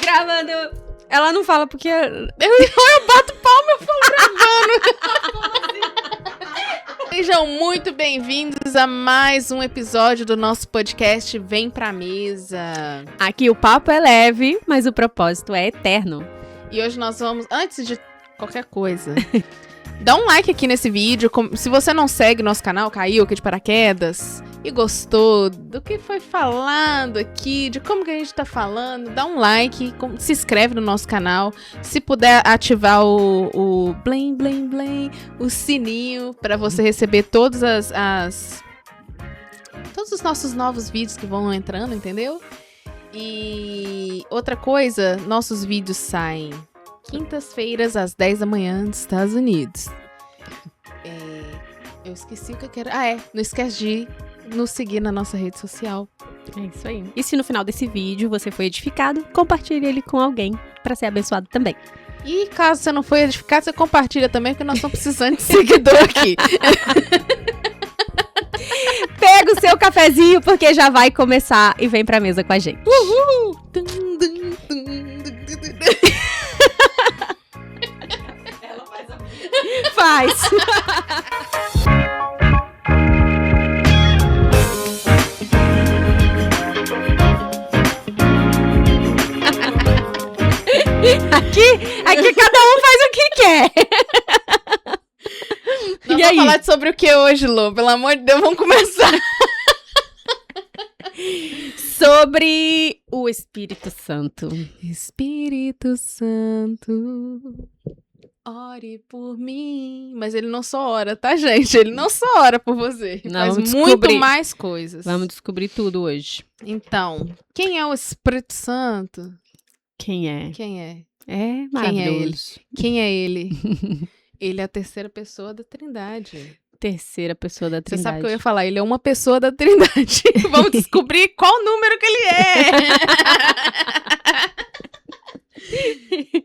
Gravando. Ela não fala porque... Eu bato palma, eu falo gravando. Sejam muito bem-vindos a mais um episódio do nosso podcast Vem Pra Mesa. Aqui o papo é leve, mas o propósito é eterno. E hoje nós vamos, antes de qualquer coisa, dá um like aqui nesse vídeo. Se você não segue nosso canal, caiu aqui de paraquedas e gostou do que foi falado aqui, de como que a gente tá falando, dá um like, se inscreve no nosso canal. Se puder ativar o blim, blim, blim, o sininho para você receber todos os nossos novos vídeos que vão entrando, entendeu? E outra coisa, nossos vídeos saem quintas-feiras às 10 da manhã nos Estados Unidos. Eu esqueci o que eu quero. Não esquece de nos seguir na nossa rede social. É isso aí. E se no final desse vídeo você foi edificado, compartilhe ele com alguém para ser abençoado também. E caso você não foi edificado, você compartilha também, porque nós estamos precisando de seguidor aqui. Pega o seu cafezinho, porque já vai começar e vem pra mesa com a gente. Uhul! Ela faz. Aqui cada um faz o que quer. Nós vamos falar sobre o que hoje, Lô? Pelo amor de Deus, vamos começar. Sobre o Espírito Santo. Espírito Santo, ore por mim. Mas ele não só ora, tá, gente? Ele não só ora por você. Ele faz muito mais coisas. Vamos descobrir tudo hoje. Então, quem é o Espírito Santo? Quem é? É maravilhoso. Quem é ele? Ele é a terceira pessoa da Trindade. Terceira pessoa da Trindade. Você sabe o que eu ia falar? Ele é uma pessoa da Trindade. Vamos descobrir qual número que ele é.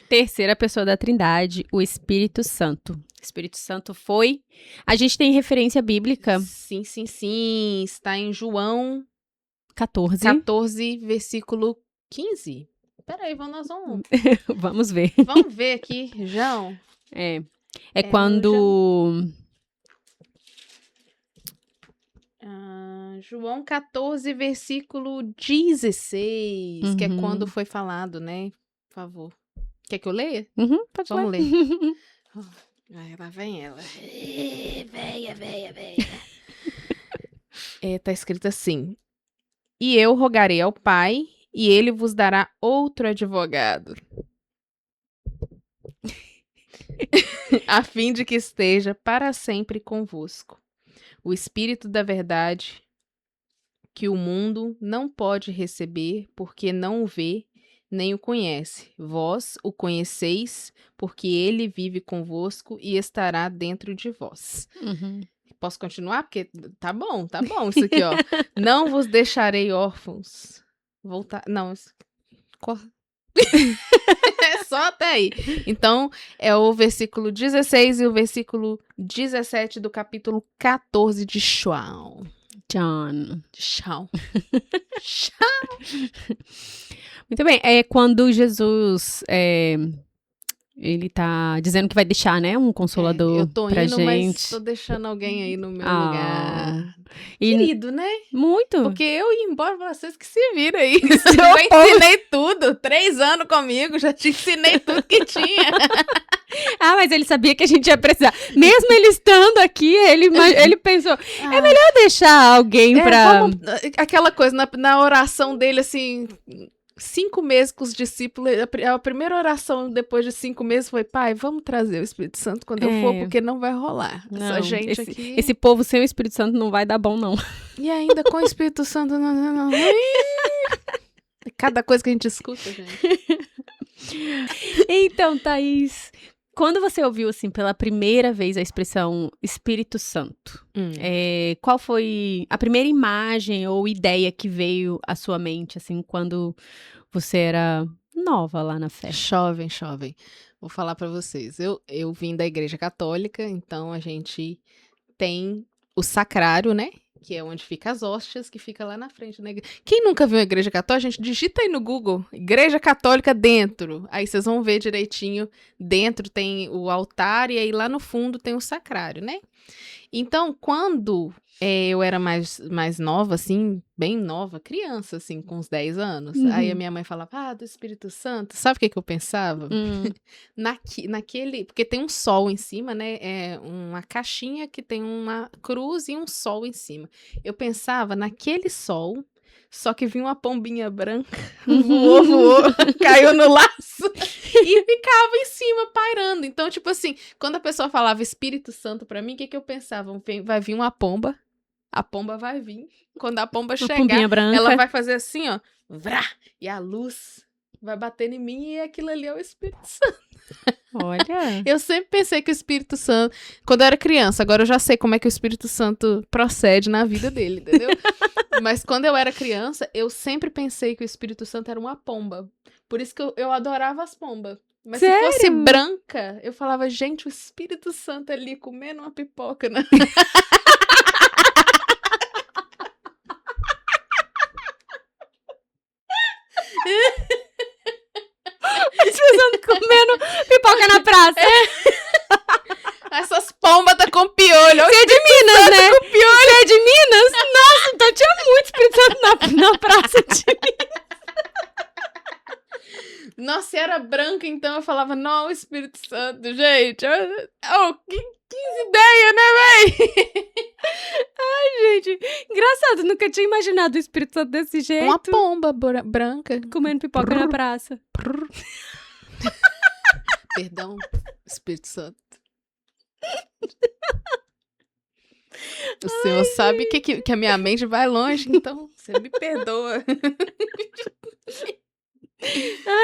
Terceira pessoa da Trindade, o Espírito Santo. O Espírito Santo foi... A gente tem referência bíblica. Sim. Está em João 14, versículo 15. Peraí, nós vamos... Vamos ver. Vamos ver aqui, João. É quando... João 14, versículo 16, que é quando foi falado, né? Por favor. Quer que eu leia? Pode Vamos ler. Lá vem ela. Veia. Tá escrito assim. E eu rogarei ao Pai, e ele vos dará outro advogado, a fim de que esteja para sempre convosco. O Espírito da verdade, que o mundo não pode receber, porque não o vê, nem o conhece. Vós o conheceis, porque ele vive convosco e estará dentro de vós. Posso continuar? Porque tá bom isso aqui, ó. Não vos deixarei órfãos. Voltar. Não, é só até aí. Então, é o versículo 16 e o versículo 17 do capítulo 14 de João. Muito bem. É quando Jesus... ele tá dizendo que vai deixar, né, um consolador eu tô pra indo, gente. mas tô deixando alguém aí no meu lugar. E... Querido, né? Muito. Porque eu ia embora, vocês que se viram aí. Eu ensinei tudo. 3 anos comigo, já te ensinei tudo que tinha. Mas ele sabia que a gente ia precisar. Mesmo ele estando aqui, ele pensou, é melhor deixar alguém pra... Aquela coisa, na oração dele, assim... 5 meses com os discípulos, a primeira oração depois de 5 meses foi: Pai, vamos trazer o Espírito Santo quando eu for, porque não vai rolar. Não, essa gente aqui... Esse povo sem o Espírito Santo não vai dar bom, não. E ainda com o Espírito Santo, não. Cada coisa que a gente escuta, gente. Então, Thaís, quando você ouviu, assim, pela primeira vez a expressão Espírito Santo, qual foi a primeira imagem ou ideia que veio à sua mente, assim, quando você era nova lá na fé? Jovem. Vou falar pra vocês. Eu vim da Igreja Católica, então a gente tem o sacrário, né? que é onde fica as hóstias, que fica lá na frente da igreja. Quem nunca viu a igreja católica, gente, digita aí no Google, igreja católica dentro. Aí vocês vão ver direitinho, dentro tem o altar e aí lá no fundo tem o sacrário, né? Então, quando eu era mais nova, assim, bem nova, criança, assim, com uns 10 anos, aí a minha mãe falava, do Espírito Santo, sabe o que eu pensava? Naquele, porque tem um sol em cima, né, é uma caixinha que tem uma cruz e um sol em cima. Eu pensava naquele sol, só que vinha uma pombinha branca, voou, caiu no laço e ficava em cima pairando. Então, tipo assim, quando a pessoa falava Espírito Santo pra mim, o que eu pensava? Vai vir uma pomba, a pomba vai vir. Quando a pomba chegar, ela vai fazer assim, ó, vrá, e a luz vai bater em mim e aquilo ali é o Espírito Santo. Olha. Eu sempre pensei que o Espírito Santo, quando eu era criança, agora eu já sei como é que o Espírito Santo procede na vida dele, entendeu? Mas quando eu era criança, eu sempre pensei que o Espírito Santo era uma pomba. Por isso que eu adorava as pombas. Mas Sério? se fosse branca, eu falava, gente, o Espírito Santo ali comendo uma pipoca, né? Comendo pipoca na praça. Essas pombas tá com piolho. Você é de Minas, né? Com piolho. Você é de Minas? Nossa, então tinha muito Espírito Santo na praça de Minas. Nossa, se era branca, então eu falava, não, Espírito Santo, gente. Que ideia, né, véi? Ai, gente, engraçado, nunca tinha imaginado o Espírito Santo desse jeito. Uma pomba branca. Comendo pipoca na praça. Perdão, Espírito Santo. O Senhor sabe que a minha mente vai longe, então você me perdoa.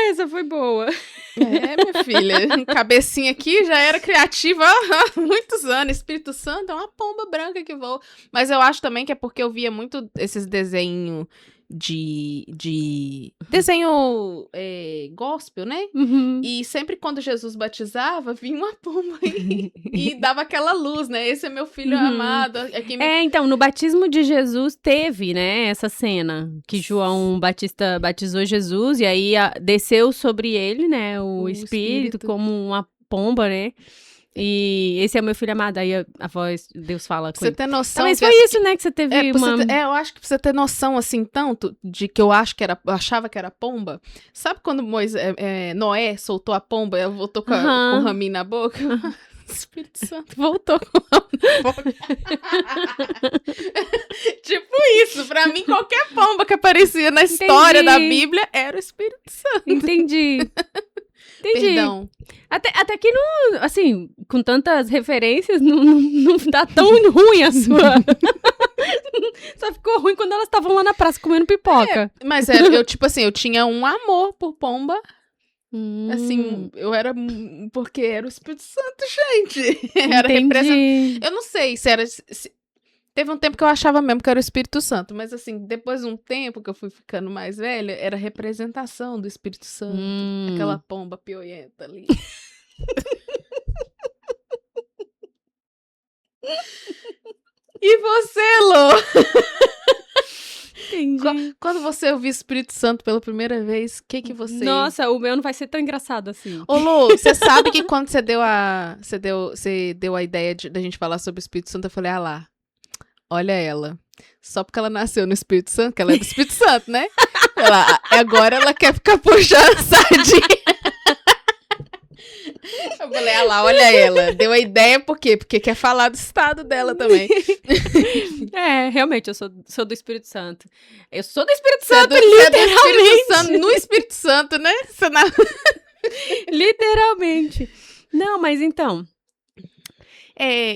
Essa foi boa. Minha filha, cabecinha aqui já era criativa há muitos anos. Espírito Santo é uma pomba branca que voa. Mas eu acho também que é porque eu via muito esses desenhos de desenho gospel, né? E sempre quando Jesus batizava, vinha uma pomba e dava aquela luz, né? Esse é meu filho amado. Então, no batismo de Jesus teve, né, essa cena que João Batista batizou Jesus e aí desceu sobre ele, né, o Espírito como uma pomba, né? E esse é o meu filho amado. Aí a voz, Deus fala com ele. Você tem noção. Mas foi isso, né, que você teve uma... eu acho que pra você ter noção, assim, tanto de que eu achava que era pomba. Sabe quando Noé soltou a pomba e ela voltou com o raminho na boca? Espírito Santo voltou com o raminho na boca. Tipo isso. Pra mim, qualquer pomba que aparecia na história da Bíblia era o Espírito Santo. Entendi. Perdão. Até que não, assim, com tantas referências, não tá tão ruim a sua. Só ficou ruim quando elas estavam lá na praça comendo pipoca. Mas eu tinha um amor por pomba. Assim, eu era... Porque era o Espírito Santo, gente. Era representante. Eu não sei se era... Teve um tempo que eu achava mesmo que era o Espírito Santo, mas assim, depois de um tempo que eu fui ficando mais velha, era representação do Espírito Santo. Aquela pomba pioienta ali. E você, Lô? Entendi. Quando você ouviu o Espírito Santo pela primeira vez, o que você... Nossa, o meu não vai ser tão engraçado assim. Ô, Lô, você sabe que quando você deu a ideia da gente falar sobre o Espírito Santo, eu falei, lá. Olha ela. Só porque ela nasceu no Espírito Santo, que ela é do Espírito Santo, né? Agora ela quer ficar puxando sardinha. Eu falei, olha ela. Deu a ideia por quê? Porque quer falar do estado dela também. Realmente, eu sou do Espírito Santo. Eu sou do Espírito Santo, literalmente. Você é do Espírito Santo, no Espírito Santo, né? Literalmente. Não, mas então...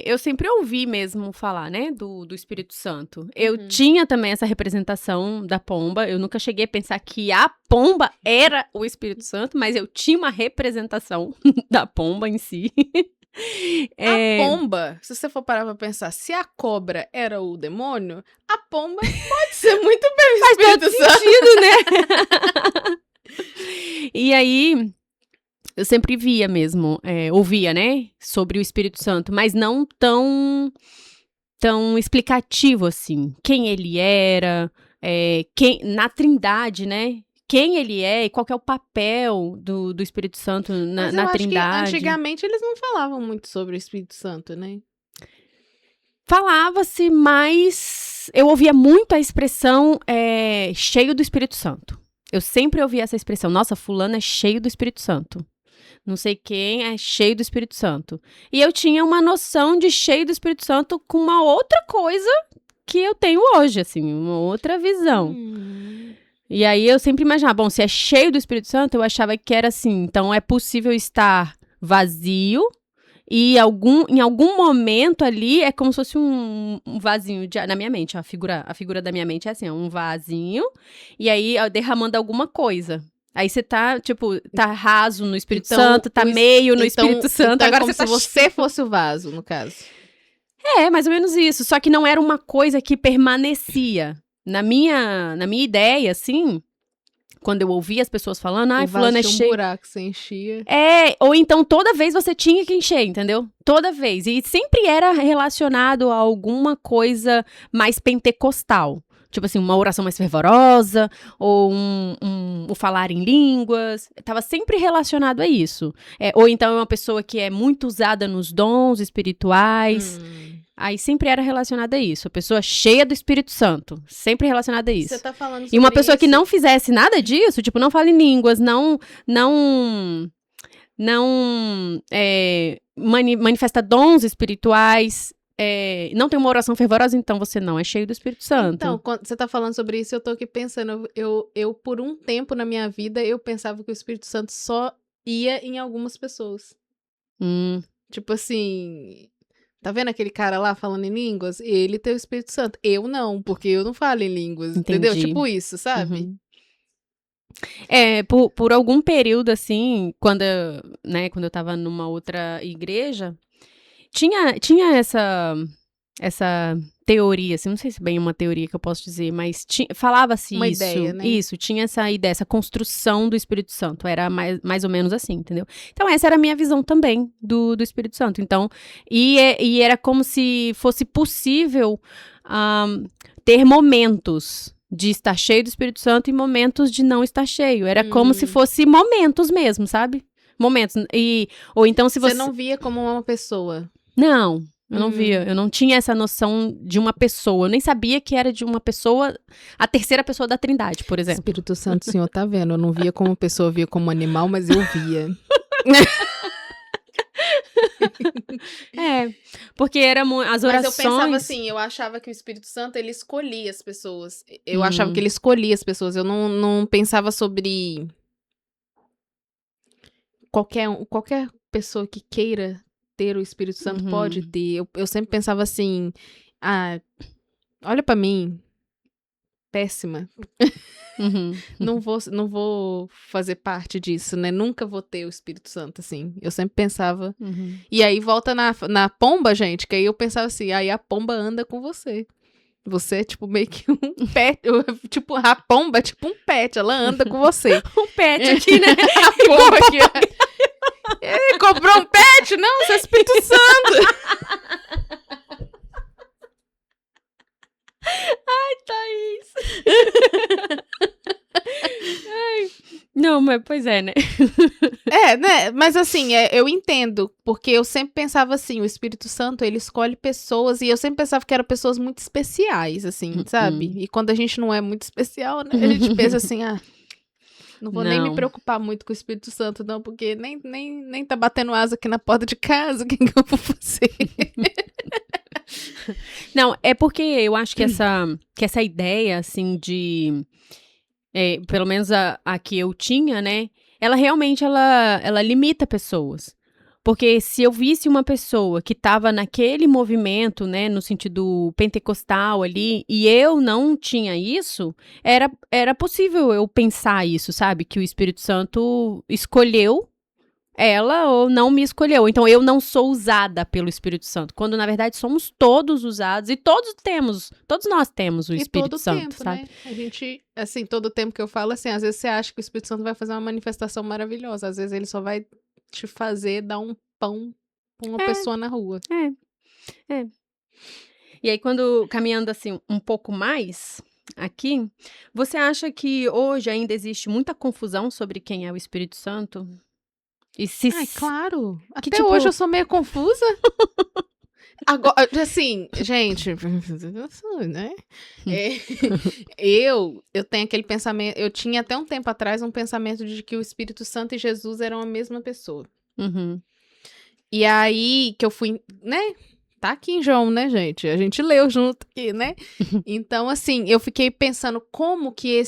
eu sempre ouvi mesmo falar, né, do Espírito Santo. Eu tinha também essa representação da pomba. Eu nunca cheguei a pensar que a pomba era o Espírito Santo, mas eu tinha uma representação da pomba em si. A pomba, se você for parar pra pensar, se a cobra era o demônio, a pomba pode ser muito bem o Espírito Santo. Faz todo sentido, né? E aí... Eu sempre via mesmo, ouvia, né, sobre o Espírito Santo, mas não tão tão explicativo, assim. Quem ele era, na Trindade, né? Quem ele é e qual que é o papel do Espírito Santo na Trindade. Que antigamente eles não falavam muito sobre o Espírito Santo, né? Falava-se, mas eu ouvia muito a expressão cheio do Espírito Santo. Eu sempre ouvi essa expressão, nossa, fulano é cheio do Espírito Santo. Não sei quem é cheio do Espírito Santo. E eu tinha uma noção de cheio do Espírito Santo com uma outra coisa que eu tenho hoje, assim, uma outra visão. E aí eu sempre imaginava, bom, se é cheio do Espírito Santo, eu achava que era assim, então é possível estar vazio e em algum momento ali é como se fosse um vasinho na minha mente. A figura da minha mente é assim, um vasinho, e aí derramando alguma coisa. Aí você tá, tipo, tá raso no Espírito Santo, tá meio no Espírito Santo. Então agora é como se você fosse o vaso, no caso. Mais ou menos isso. Só que não era uma coisa que permanecia. Na minha ideia, assim, quando eu ouvia as pessoas falando, fulano é cheio. Um buraco, você enchia. Ou então toda vez você tinha que encher, entendeu? Toda vez. E sempre era relacionado a alguma coisa mais pentecostal. Tipo assim, uma oração mais fervorosa, ou o falar em línguas. Tava sempre relacionado a isso. Ou então é uma pessoa que é muito usada nos dons espirituais. Aí sempre era relacionada a isso. A pessoa cheia do Espírito Santo. Sempre relacionada a isso. Você tá falando sobre E uma pessoa isso? que não fizesse nada disso, tipo, não fala em línguas, não manifesta dons espirituais, não tem uma oração fervorosa, então você não é cheio do Espírito Santo. Então, quando você tá falando sobre isso, eu tô aqui pensando, eu por um tempo na minha vida, eu pensava que o Espírito Santo só ia em algumas pessoas. Tipo assim, tá vendo aquele cara lá falando em línguas? Ele tem o Espírito Santo. Eu não, porque eu não falo em línguas, Entendi. entendeu? Tipo isso, sabe? Por algum período, assim, quando eu tava numa outra igreja, tinha essa teoria, assim, não sei se bem uma teoria que eu posso dizer, mas falava-se Uma isso. ideia, né? Isso, tinha essa ideia, essa construção do Espírito Santo. Era mais ou menos assim, entendeu? Então, essa era a minha visão também do Espírito Santo. Então, e era como se fosse possível ter momentos de estar cheio do Espírito Santo e momentos de não estar cheio. Era como se fosse momentos mesmo, sabe? Momentos. Ou então se você... Você não via como uma pessoa. Não, eu não via. Eu não tinha essa noção de uma pessoa. Eu nem sabia que era de uma pessoa, a terceira pessoa da Trindade, por exemplo. Espírito Santo, o senhor tá vendo? Eu não via como pessoa, eu via como animal, mas eu via. Porque as orações... Mas eu pensava assim, eu achava que o Espírito Santo, ele escolhia as pessoas. Eu achava que ele escolhia as pessoas. Eu não pensava sobre qualquer pessoa que queira ter o Espírito Santo pode ter. Eu sempre pensava assim, olha pra mim, péssima. Não vou fazer parte disso, né? Nunca vou ter o Espírito Santo, assim. Eu sempre pensava. E aí volta na pomba, gente, que aí eu pensava assim, aí a pomba anda com você. Você é tipo meio que um pet, tipo, a pomba é tipo um pet, ela anda com você. Um pet aqui, né? A pomba aqui, ele comprou um pet? Não, isso é Espírito Santo. Thaís. Não, mas pois é, né? Né? Mas assim, eu entendo, porque eu sempre pensava assim, o Espírito Santo, ele escolhe pessoas, e eu sempre pensava que eram pessoas muito especiais, assim, sabe? E quando a gente não é muito especial, né? A gente pensa assim, não vou nem me preocupar muito com o Espírito Santo, não, porque nem tá batendo asa aqui na porta de casa, o que eu vou fazer? Não, é porque eu acho que essa ideia, assim, de... pelo menos a que eu tinha, né? Ela realmente, ela limita pessoas. Porque se eu visse uma pessoa que estava naquele movimento, né, no sentido pentecostal ali, e eu não tinha isso, era possível eu pensar isso, sabe? Que o Espírito Santo escolheu ela ou não me escolheu. Então, eu não sou usada pelo Espírito Santo. Quando, na verdade, somos todos usados e todos nós temos o Espírito Santo, tempo, sabe? Né? A gente, assim, todo tempo que eu falo, assim, às vezes você acha que o Espírito Santo vai fazer uma manifestação maravilhosa. Às vezes ele só vai te fazer dar um pão pra uma pessoa na rua. E aí, caminhando assim um pouco mais aqui, você acha que hoje ainda existe muita confusão sobre quem é o Espírito Santo? E se... Ai, claro. Que Até tipo... hoje eu sou meio confusa. Agora, assim, gente, né? Eu tenho aquele pensamento. Eu tinha até um tempo atrás um pensamento de que o Espírito Santo e Jesus eram a mesma pessoa. Uhum. E aí que eu fui, né? Tá aqui em João, né, gente? A gente leu junto aqui, né? Então, assim, eu fiquei pensando como que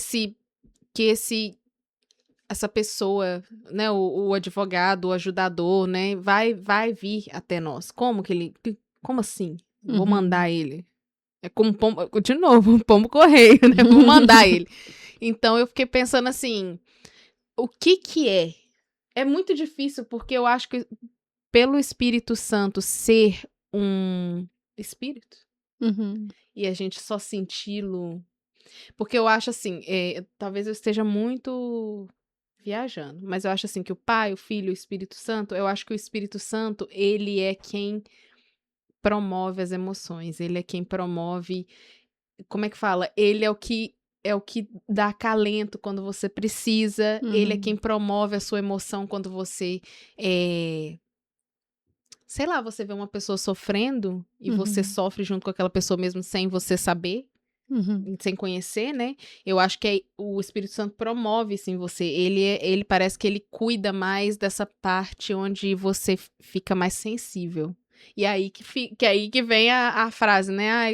essa pessoa, né, o advogado, o ajudador, né, vai vir até nós. Como assim? Vou mandar ele. É como pombo, de novo, um pombo correio, né? Vou mandar ele. Então eu fiquei pensando assim, o que é? É muito difícil porque eu acho que pelo Espírito Santo ser um espírito Uhum. e a gente só senti-lo, porque eu acho assim, talvez eu esteja muito viajando, mas eu acho assim que o Pai, o Filho e o Espírito Santo, eu acho que o Espírito Santo, ele é quem promove as emoções, ele é quem promove, como é que fala? Ele é o que dá acalento quando você precisa, ele é quem promove a sua emoção quando você sei lá, você vê uma pessoa sofrendo e você sofre junto com aquela pessoa mesmo sem você saber, sem conhecer, né? Eu acho que o Espírito Santo promove isso em você. Ele parece que ele cuida mais dessa parte onde você fica mais sensível. E aí que vem a frase, né?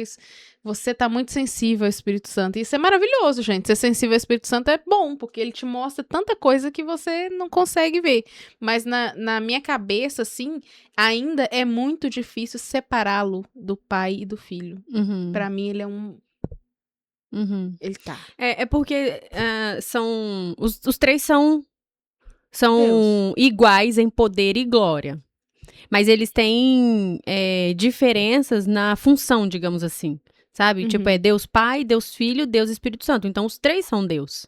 Você tá muito sensível ao Espírito Santo. E isso é maravilhoso, gente. Ser sensível ao Espírito Santo é bom, porque ele te mostra tanta coisa que você não consegue ver. Mas na minha cabeça, assim, ainda é muito difícil separá-lo do pai e do filho. Pra mim, ele é um... Ele tá. É porque são... Os três são Deus. iguais em poder e glória. Mas eles têm diferenças na função, digamos assim. Sabe? Tipo, é Deus Pai, Deus Filho, Deus Espírito Santo. Então, os três são Deus.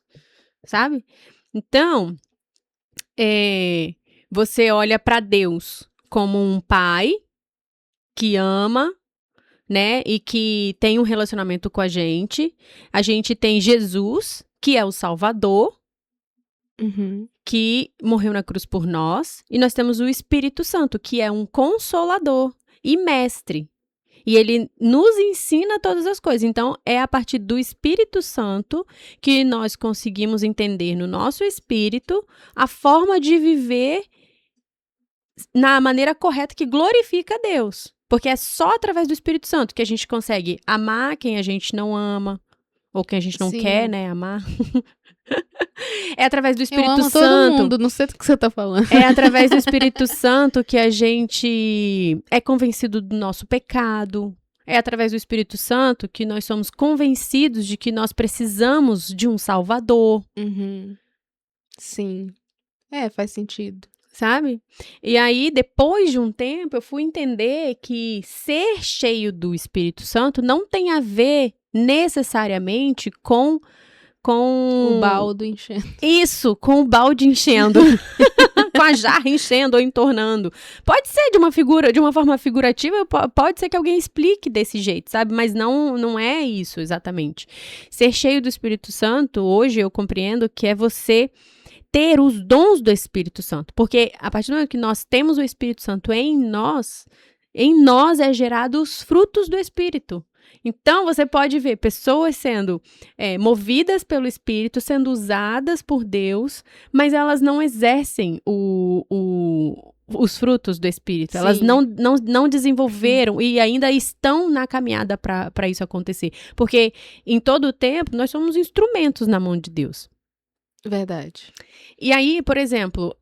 Sabe? Então, você olha pra Deus como um pai que ama, né? E que tem um relacionamento com a gente. A gente tem Jesus, que é o Salvador, que morreu na cruz por nós. E nós temos o Espírito Santo, que é um consolador e mestre. E ele nos ensina todas as coisas. Então, é a partir do Espírito Santo que nós conseguimos entender no nosso espírito a forma de viver na maneira correta que glorifica a Deus. Porque é só através do Espírito Santo que a gente consegue amar quem a gente não ama, ou quem a gente não quer, né, amar. É através do Espírito Santo. Eu amo todo mundo, não sei do que você tá falando. É através do Espírito Santo que a gente é convencido do nosso pecado. É através do Espírito Santo que nós somos convencidos de que nós precisamos de um Salvador. Sim. Faz sentido. Sabe? E aí, depois de um tempo, eu fui entender que ser cheio do Espírito Santo não tem a ver necessariamente com o balde enchendo. Isso, com o balde enchendo. Com a jarra enchendo ou entornando. Pode ser de uma forma figurativa, pode ser que alguém explique desse jeito, sabe? Mas não é isso exatamente. Ser cheio do Espírito Santo, hoje eu compreendo que é você ter os dons do Espírito Santo. Porque a partir do momento que nós temos o Espírito Santo em nós é gerado os frutos do Espírito. Então, você pode ver pessoas sendo movidas pelo Espírito, sendo usadas por Deus, mas elas não exercem os frutos do Espírito. Sim. Elas não desenvolveram e ainda estão na caminhada para isso acontecer. Porque, em todo o tempo, nós somos instrumentos na mão de Deus. Verdade. E aí, por exemplo,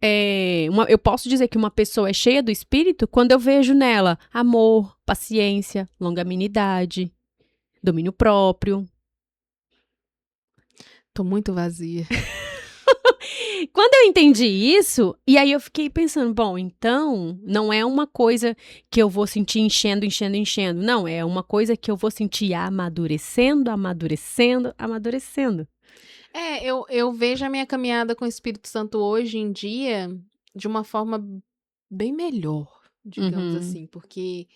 eu posso dizer que uma pessoa é cheia do Espírito quando eu vejo nela amor, paciência, longanimidade, domínio próprio. Tô muito vazia. Quando eu entendi isso, e aí eu fiquei pensando, bom, então não é uma coisa que eu vou sentir enchendo. Não, é uma coisa que eu vou sentir amadurecendo. Eu vejo a minha caminhada com o Espírito Santo hoje em dia de uma forma bem melhor, digamos assim, porque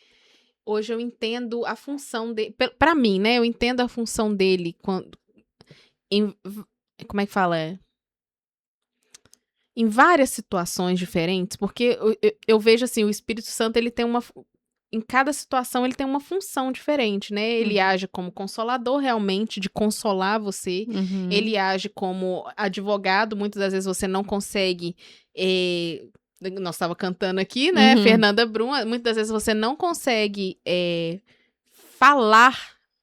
hoje eu entendo a função dele. Pra mim, né? Eu entendo a função dele como é que fala? Em várias situações diferentes, porque eu vejo assim, o Espírito Santo, ele tem em cada situação ele tem uma função diferente, né? Ele age como consolador realmente, de consolar você. Ele age como advogado, muitas das vezes você não consegue... nós estava cantando aqui, né? Fernanda Brum, muitas das vezes você não consegue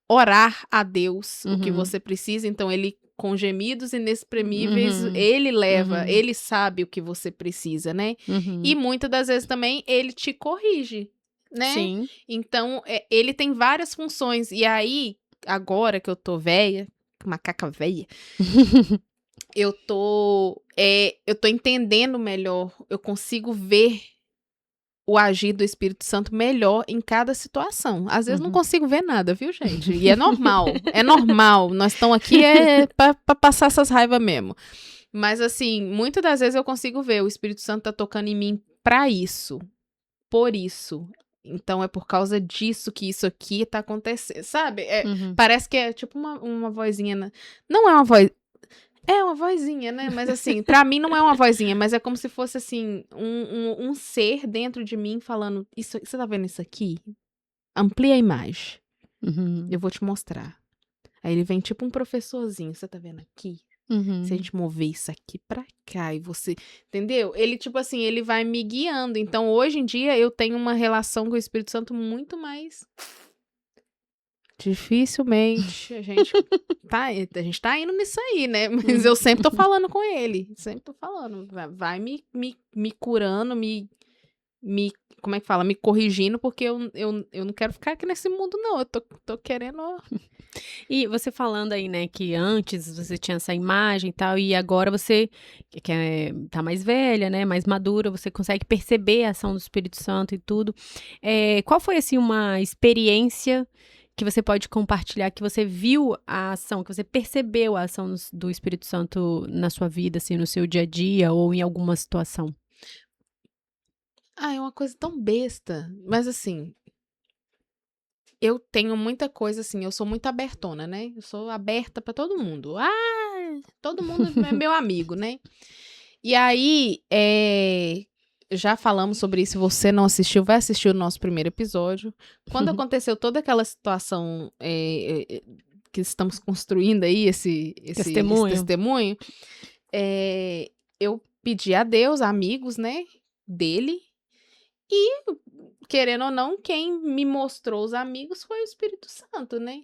orar a Deus o que você precisa, então ele, com gemidos inexprimíveis, ele leva, ele sabe o que você precisa, né? E muitas das vezes também ele te corrige, né? Sim. Então, ele tem várias funções. E aí, agora que eu tô velha, macaca velha, eu tô entendendo melhor, eu consigo ver o agir do Espírito Santo melhor em cada situação. Às vezes não consigo ver nada, viu, gente? E é normal, é normal. Nós estamos aqui pra passar essas raivas mesmo. Mas, assim, muitas das vezes eu consigo ver o Espírito Santo tá tocando em mim pra isso, por isso. Então, é por causa disso que isso aqui tá acontecendo, sabe? Parece que é tipo uma vozinha. Não é uma voz... É uma vozinha, né? Mas assim, pra mim não é uma vozinha, mas é como se fosse assim, um ser dentro de mim falando, você tá vendo isso aqui? Amplia a imagem. Eu vou te mostrar. Aí ele vem tipo um professorzinho, você tá vendo aqui? Se a gente mover isso aqui pra cá e você... Entendeu? Ele tipo assim, ele vai me guiando. Então hoje em dia eu tenho uma relação com o Espírito Santo muito mais... Dificilmente a gente tá indo nisso aí, né? Mas eu sempre tô falando com ele. Sempre tô falando. Vai me curando, como é que fala? Me corrigindo, porque eu não quero ficar aqui nesse mundo, não. Eu tô querendo... E você falando aí, né, que antes você tinha essa imagem e tal, e agora você, tá mais velha, né, mais madura, você consegue perceber a ação do Espírito Santo e tudo. Qual foi, assim, uma experiência que você pode compartilhar, que você viu a ação, que você percebeu a ação do Espírito Santo na sua vida, assim, no seu dia a dia ou em alguma situação? É uma coisa tão besta, mas assim, eu tenho muita coisa assim, eu sou muito abertona, né? Eu sou aberta pra todo mundo. Todo mundo é meu amigo, né? E aí, já falamos sobre isso, se você não assistiu, vai assistir o nosso primeiro episódio. Quando aconteceu toda aquela situação que estamos construindo aí, esse testemunho, eu pedi a Deus, amigos, né, dele, e, querendo ou não, quem me mostrou os amigos foi o Espírito Santo, né?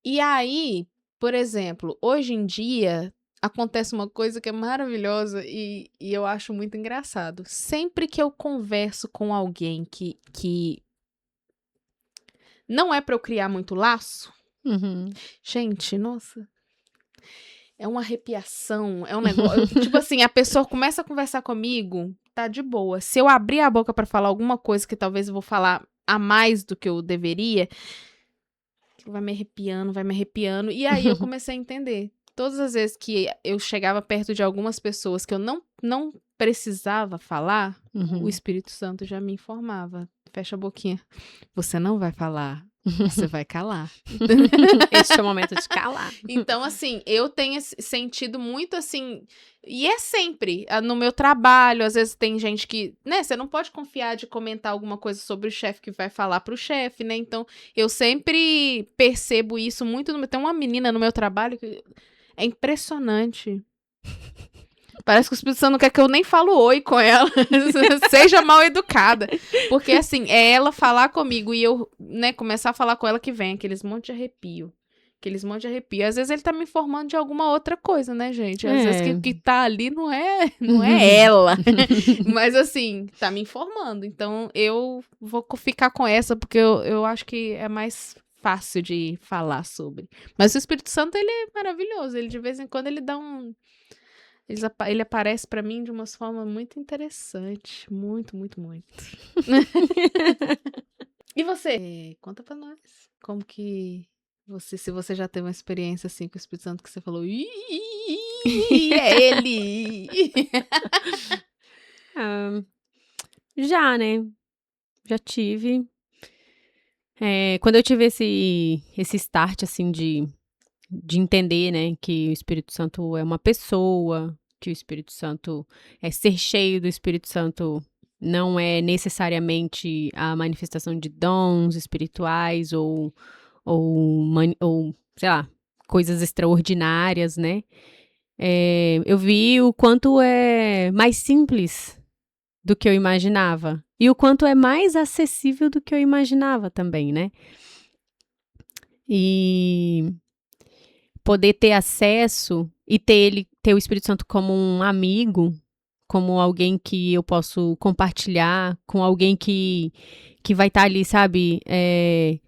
E aí, por exemplo, hoje em dia... acontece uma coisa que é maravilhosa e eu acho muito engraçado. Sempre que eu converso com alguém que não é pra eu criar muito laço, gente, nossa, é uma arrepiação, é um negócio... tipo assim, a pessoa começa a conversar comigo, tá de boa. Se eu abrir a boca pra falar alguma coisa que talvez eu vou falar a mais do que eu deveria, vai me arrepiando. E aí eu comecei a entender. Todas as vezes que eu chegava perto de algumas pessoas que eu não precisava falar, o Espírito Santo já me informava. Fecha a boquinha. Você não vai falar, você vai calar. Este é o momento de calar. Então, assim, eu tenho sentido muito assim... E é sempre no meu trabalho, às vezes tem gente que, né, você não pode confiar de comentar alguma coisa sobre o chefe que vai falar pro chefe, né? Então, eu sempre percebo isso muito. Tem uma menina no meu trabalho que é impressionante. Parece que o Espírito Santo não quer que eu nem falo oi com ela. Seja mal educada. Porque, assim, é ela falar comigo e eu, né, começar a falar com ela que vem aqueles monte de arrepio. Às vezes ele tá me informando de alguma outra coisa, né, gente? Às vezes que tá ali não é ela. Mas, assim, tá me informando. Então, eu vou ficar com essa, porque eu acho que é mais fácil de falar sobre. Mas o Espírito Santo, ele é maravilhoso. Ele, de vez em quando, ele dá ele aparece pra mim de uma forma muito interessante. Muito, muito, muito. E você? Conta pra nós. Como que... se você já teve uma experiência assim com o Espírito Santo que você falou, é ele! Já, né? Já tive. Quando eu tive esse start, assim, de entender, né, que o Espírito Santo é uma pessoa, que o Espírito Santo ser cheio do Espírito Santo não é necessariamente a manifestação de dons espirituais ou sei lá, coisas extraordinárias, né? Eu vi o quanto é mais simples do que eu imaginava. E o quanto é mais acessível do que eu imaginava também, né? E poder ter acesso e ter o Espírito Santo como um amigo, como alguém que eu posso compartilhar, com alguém que vai estar ali, sabe,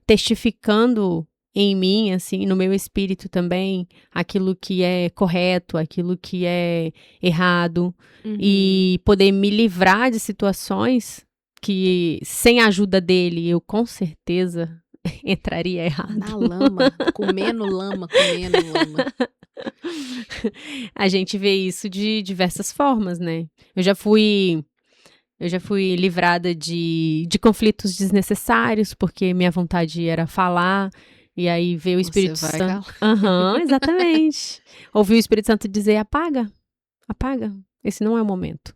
testificando em mim, assim, no meu espírito também, aquilo que é correto, aquilo que é errado, e poder me livrar de situações que, sem a ajuda dele, eu com certeza entraria errado. Na lama, comendo lama. A gente vê isso de diversas formas, né? Eu já fui livrada de conflitos desnecessários, porque minha vontade era falar, e aí veio o Espírito Santo. Exatamente. Ouvi o Espírito Santo dizer, apaga, esse não é o momento.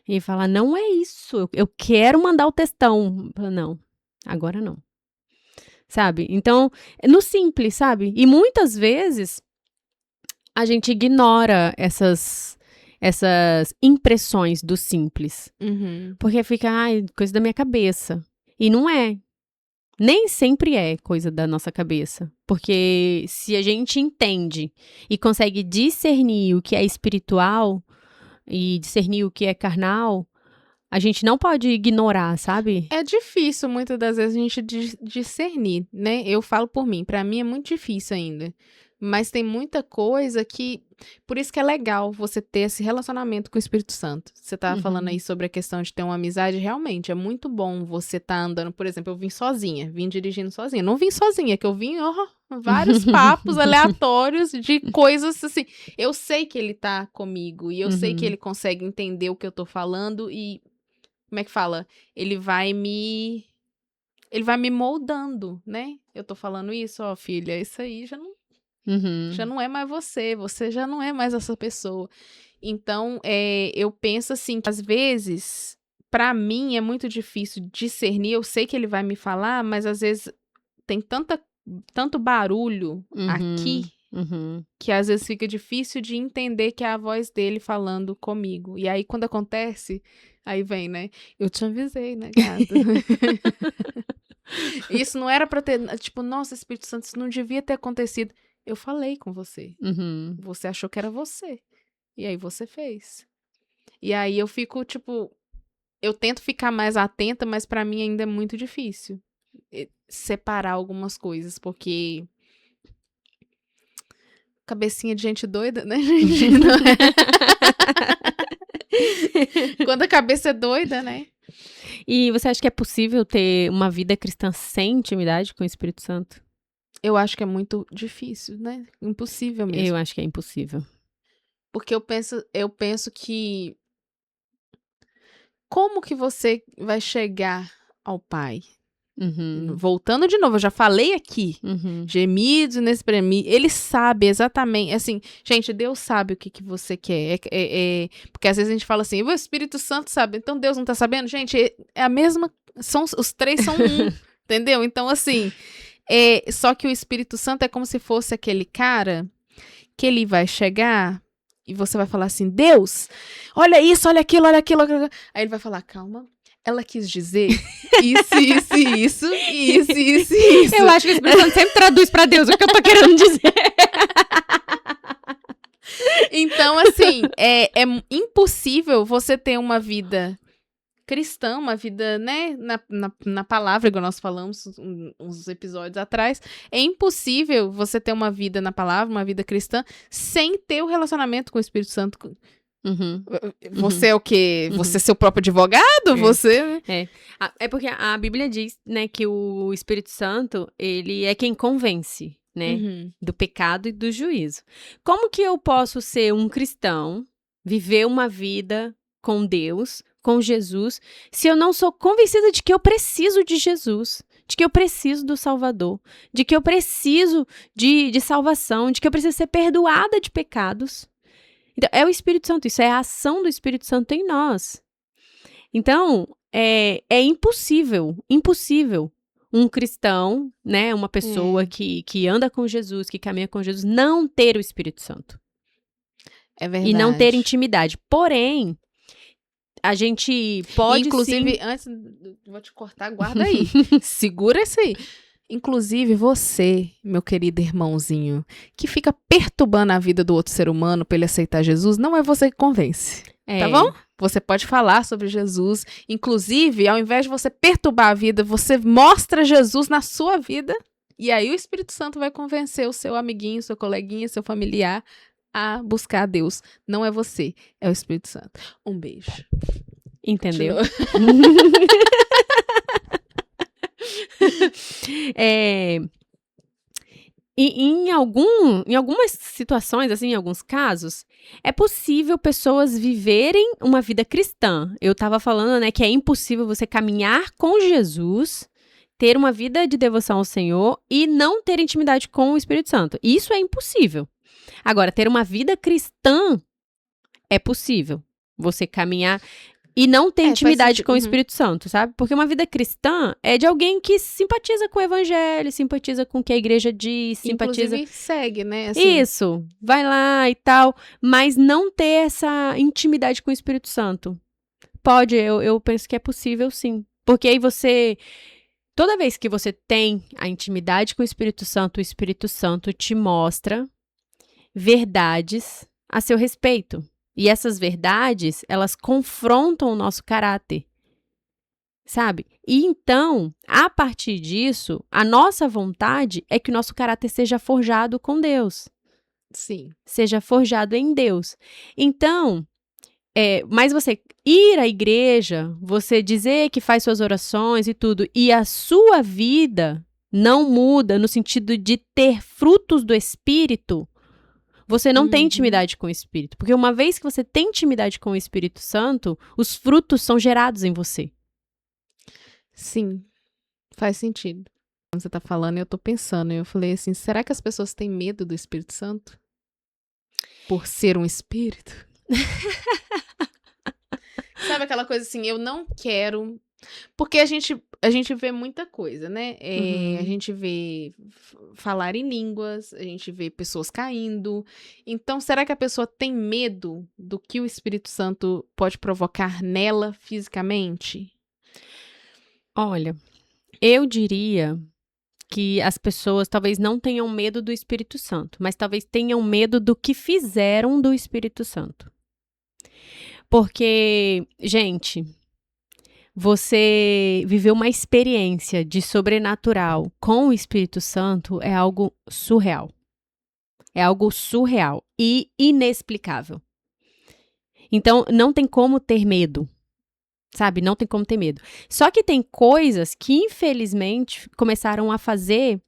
E falar, não é isso, eu quero mandar o textão. Não, agora não. Sabe? Então, no simples, sabe? E muitas vezes a gente ignora essas impressões do simples. Porque fica, coisa da minha cabeça. E não é. Nem sempre é coisa da nossa cabeça. Porque se a gente entende e consegue discernir o que é espiritual e discernir o que é carnal, a gente não pode ignorar, sabe? É difícil, muitas das vezes, a gente discernir, né? Eu falo por mim, pra mim é muito difícil ainda. Mas tem muita coisa que... Por isso que é legal você ter esse relacionamento com o Espírito Santo. Você tava falando aí sobre a questão de ter uma amizade. Realmente, é muito bom você tá andando... Por exemplo, eu vim sozinha, vim dirigindo sozinha. Não vim sozinha, que eu vim, vários papos aleatórios de coisas assim. Eu sei que ele tá comigo e eu sei que ele consegue entender o que eu tô falando e... Como é que fala? Ele vai me moldando, né? Eu tô falando isso, filha, isso aí já não é mais você já não é mais essa pessoa. Então, eu penso assim, que às vezes, pra mim é muito difícil discernir, eu sei que ele vai me falar, mas às vezes tem tanto barulho aqui, que às vezes fica difícil de entender que é a voz dele falando comigo. E aí, quando acontece, aí vem, né? Eu te avisei, né, gata? Isso não era pra ter, tipo, nossa, Espírito Santo, isso não devia ter acontecido. Eu falei com você. Você achou que era você. E aí você fez. E aí eu fico, tipo, eu tento ficar mais atenta, mas pra mim ainda é muito difícil separar algumas coisas, porque cabecinha de gente doida, né, gente? Quando a cabeça é doida, né? E você acha que é possível ter uma vida cristã sem intimidade com o Espírito Santo? Eu acho que é muito difícil, né? Impossível mesmo. Eu acho que é impossível. Porque eu penso que... Como que você vai chegar ao Pai? Voltando de novo, eu já falei aqui. Gemidos e inexprimíveis. Ele sabe exatamente. Assim, gente, Deus sabe o que você quer. Porque às vezes a gente fala assim, o Espírito Santo sabe. Então Deus não tá sabendo? Gente, é a mesma... Os três são um. Entendeu? Então, assim... Só que o Espírito Santo é como se fosse aquele cara que ele vai chegar e você vai falar assim, Deus, olha isso, olha aquilo. Aí ele vai falar, calma, ela quis dizer isso. Eu acho que o Espírito Santo sempre traduz pra Deus o que eu tô querendo dizer. Então, assim, é impossível você ter uma vida cristã, uma vida, né, na palavra, igual nós falamos uns episódios atrás, é impossível você ter uma vida na palavra, uma vida cristã, sem ter o relacionamento com o Espírito Santo. Você é o quê? Você é seu próprio advogado? Você... É porque a Bíblia diz, né, que o Espírito Santo, ele é quem convence, né, do pecado e do juízo. Como que eu posso ser um cristão, viver uma vida com Deus, com Jesus se eu não sou convencida de que eu preciso de Jesus, de que eu preciso do Salvador, de que eu preciso de salvação, de que eu preciso ser perdoada de pecados. Então, é o Espírito Santo, isso é a ação do Espírito Santo em nós. Então, é impossível um cristão, né, uma pessoa que anda com Jesus, que caminha com Jesus, não ter o Espírito Santo. É verdade. E não ter intimidade. Porém, a gente pode, inclusive, sim... antes, vou te cortar, guarda aí. Segura isso aí. Inclusive, você, meu querido irmãozinho, que fica perturbando a vida do outro ser humano pra ele aceitar Jesus, não é você que convence. Tá bom? Você pode falar sobre Jesus. Inclusive, ao invés de você perturbar a vida, você mostra Jesus na sua vida. E aí o Espírito Santo vai convencer o seu amiguinho, seu coleguinha, seu familiar a buscar a Deus. Não é você, é o Espírito Santo. Um beijo. Entendeu? Em algumas situações, assim, em alguns casos, é possível pessoas viverem uma vida cristã. Eu estava falando, né, que é impossível você caminhar com Jesus, ter uma vida de devoção ao Senhor e não ter intimidade com o Espírito Santo. Isso é impossível. Agora, ter uma vida cristã é possível. Você caminhar e não ter intimidade com o Espírito Santo, sabe? Porque uma vida cristã é de alguém que simpatiza com o evangelho, simpatiza com o que a igreja diz, simpatiza... Inclusive, segue, né? Assim. Isso, vai lá e tal, mas não ter essa intimidade com o Espírito Santo. Pode, eu penso que é possível, sim. Porque aí você... Toda vez que você tem a intimidade com o Espírito Santo te mostra verdades a seu respeito. E essas verdades, elas confrontam o nosso caráter, sabe? E então, a partir disso, a nossa vontade é que o nosso caráter seja forjado com Deus. Sim. Seja forjado em Deus. Então, mas você ir à igreja, você dizer que faz suas orações e tudo, e a sua vida não muda no sentido de ter frutos do Espírito, você não tem intimidade com o Espírito. Porque uma vez que você tem intimidade com o Espírito Santo, os frutos são gerados em você. Sim, faz sentido. Quando você tá falando, eu tô pensando, eu falei assim, será que as pessoas têm medo do Espírito Santo? Por ser um espírito? Sabe aquela coisa assim, eu não quero... Porque a gente vê muita coisa, né? A gente vê falar em línguas, a gente vê pessoas caindo. Então, será que a pessoa tem medo do que o Espírito Santo pode provocar nela fisicamente? Olha, eu diria que as pessoas talvez não tenham medo do Espírito Santo, mas talvez tenham medo do que fizeram do Espírito Santo. Porque, gente... Você viver uma experiência de sobrenatural com o Espírito Santo é algo surreal. É algo surreal e inexplicável. Então, não tem como ter medo, sabe? Não tem como ter medo. Só que tem coisas que, infelizmente, começaram a fazer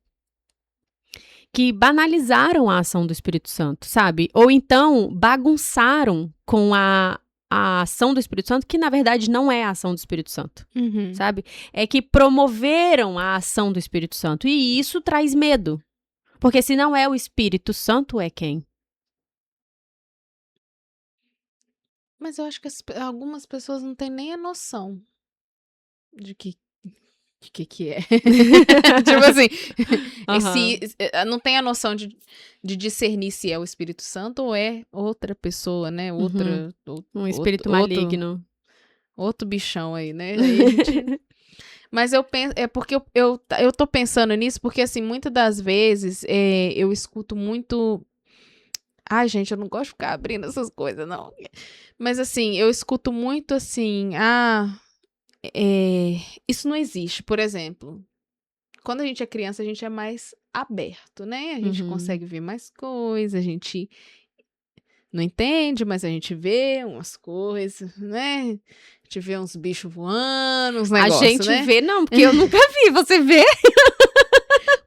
que banalizaram a ação do Espírito Santo, sabe? Ou então bagunçaram com a ação do Espírito Santo, que na verdade não é a ação do Espírito Santo, sabe? É que promoveram a ação do Espírito Santo. E isso traz medo. Porque se não é o Espírito Santo, é quem? Mas eu acho que algumas pessoas não têm nem a noção de que é. Tipo assim, não tem a noção de discernir se é o Espírito Santo ou é outra pessoa, né? Um espírito maligno. Outro bichão aí, né? Mas eu penso, é porque eu tô pensando nisso, porque assim, muitas das vezes eu escuto muito... Ai, gente, eu não gosto de ficar abrindo essas coisas, não. Mas assim, eu escuto muito assim, isso não existe. Por exemplo, quando a gente é criança, a gente é mais aberto, né? A gente consegue ver mais coisas, a gente não entende, mas a gente vê umas coisas, né? A gente vê uns bichos voando, uns negócios, né? A gente né? vê, não, porque eu nunca vi, você vê?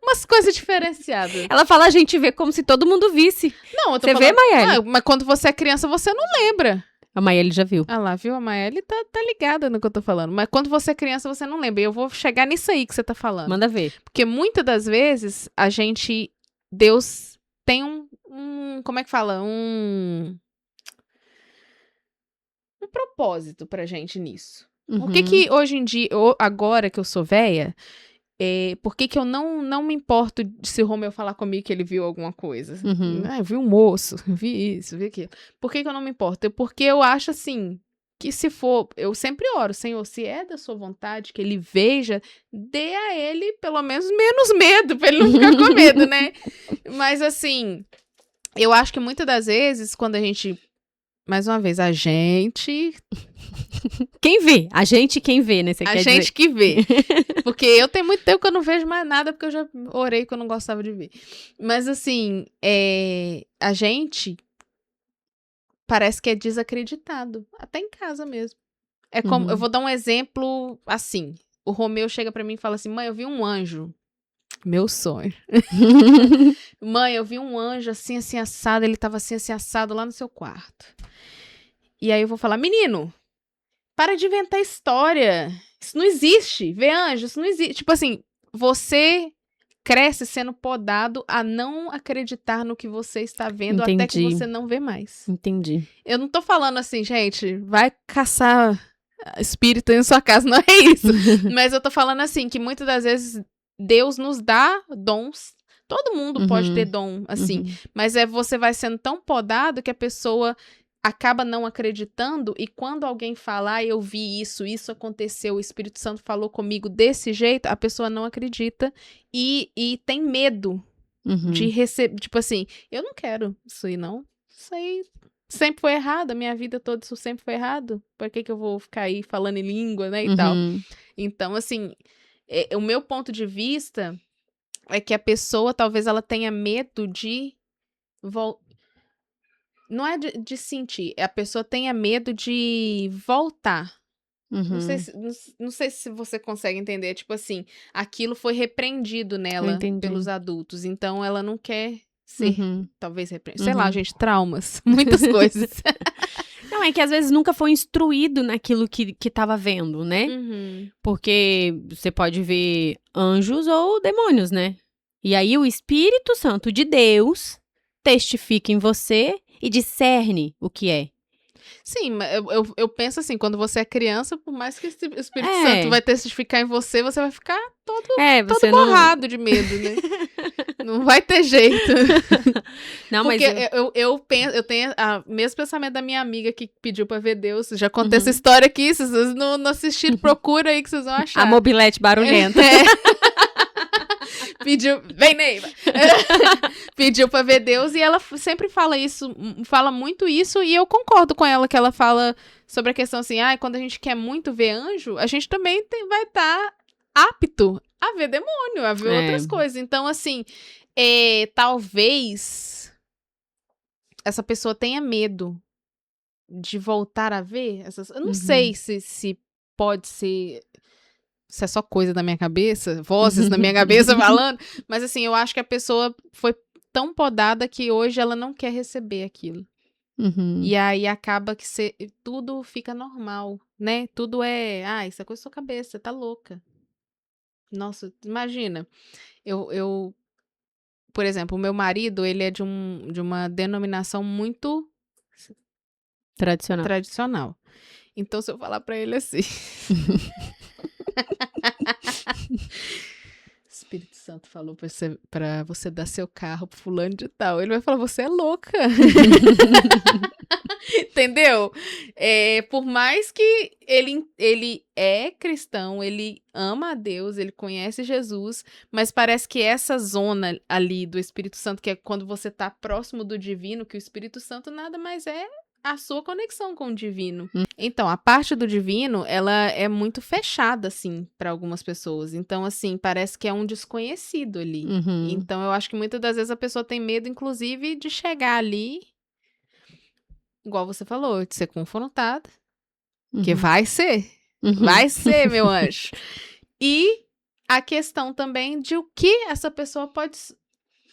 Umas coisas diferenciadas. Ela fala, a gente vê como se todo mundo visse. Não, eu tô você falando... vê, Maiele? Mas quando você é criança, você não lembra. A Maiele já viu. Ah lá, viu? A Maiele tá ligada no que eu tô falando. Mas quando você é criança, você não lembra. E eu vou chegar nisso aí que você tá falando. Manda ver. Porque muitas das vezes, Deus tem como é que fala? Um propósito pra gente nisso. Por que hoje em dia, agora que eu sou véia, por que eu não me importo se o Romeu falar comigo que ele viu alguma coisa? Eu vi um moço, vi isso, vi aquilo. Por que eu não me importo? Porque eu acho assim, que se for, eu sempre oro, Senhor, se é da sua vontade que ele veja, dê a ele pelo menos menos medo, pra ele não ficar com medo, né? Mas assim, eu acho que muitas das vezes, quando a gente, mais uma vez, a gente... Quem vê? A gente quem vê, né? Você a quer gente dizer? que vê. Porque eu tenho muito tempo que eu não vejo mais nada, porque eu já orei que eu não gostava de ver. Mas assim, a gente parece que é desacreditado. Até em casa mesmo. É como, eu vou dar um exemplo assim. O Romeu chega pra mim e fala assim, mãe, eu vi um anjo. Meu sonho. Mãe, eu vi um anjo assim, assim, assado. Ele tava assim, assim, assado lá no seu quarto. E aí eu vou falar, menino, para de inventar história. Isso não existe. Ver anjo, isso não existe. Tipo assim, você cresce sendo podado a não acreditar no que você está vendo até que você não vê mais. Entendi. Eu não tô falando assim, gente, vai caçar espírito aí na sua casa, não é isso. Mas eu tô falando assim, que muitas das vezes Deus nos dá dons. Todo mundo pode ter dom, assim. Mas você vai sendo tão podado que a pessoa acaba não acreditando, e quando alguém fala, eu vi isso aconteceu, o Espírito Santo falou comigo desse jeito, a pessoa não acredita e tem medo de receber, tipo assim, eu não quero isso aí não, isso aí sempre foi errado, a minha vida toda isso sempre foi errado, por que eu vou ficar aí falando em língua, né, e tal. Então, assim, o meu ponto de vista é que a pessoa, talvez ela tenha medo de não é de sentir, a pessoa tenha medo de voltar. Não sei se você consegue entender. Tipo assim, aquilo foi repreendido nela pelos adultos. Então, ela não quer ser, talvez, repreendido. Sei lá, gente, traumas. Muitas coisas. Não, é que às vezes nunca foi instruído naquilo que tava vendo, né? Porque você pode ver anjos ou demônios, né? E aí o Espírito Santo de Deus testifica em você e discerne o que é. Sim, eu penso assim, quando você é criança, por mais que o Espírito Santo vai testificar em você, você vai ficar todo borrado de medo, né? Não vai ter jeito. Não, porque mas eu tenho o mesmo pensamento da minha amiga que peiu pra ver Deus. Já contei essa história aqui, se vocês não assistiram, procura aí que vocês vão achar. A mobilete barulhenta. Pediu, vem Neiva, pediu pra ver Deus, e ela sempre fala muito isso, e eu concordo com ela, que ela fala sobre a questão assim, quando a gente quer muito ver anjo, a gente também vai estar apto a ver demônio, a ver outras coisas. Então, assim, talvez essa pessoa tenha medo de voltar a ver essas... Eu não sei se pode ser... Se é só coisa da minha cabeça, vozes na minha cabeça falando, mas assim, eu acho que a pessoa foi tão podada que hoje ela não quer receber aquilo. E aí acaba que tudo fica normal, né? Tudo isso é coisa da sua cabeça, você tá louca. Nossa, imagina, por exemplo, o meu marido, ele é de uma denominação muito tradicional. Então, se eu falar pra ele assim... Espírito Santo falou pra você dar seu carro pro fulano de tal. Ele vai falar, você é louca. Entendeu? Por mais que ele é cristão, ele ama a Deus, ele conhece Jesus, mas parece que essa zona ali do Espírito Santo, que é quando você tá próximo do divino, que o Espírito Santo nada mais é a sua conexão com o divino. Então, a parte do divino, ela é muito fechada, assim, para algumas pessoas. Então, assim, parece que é um desconhecido ali. Então, eu acho que muitas das vezes a pessoa tem medo, inclusive, de chegar ali, igual você falou, de ser confrontada. Que vai ser. Vai ser, meu anjo. E a questão também de o que essa pessoa pode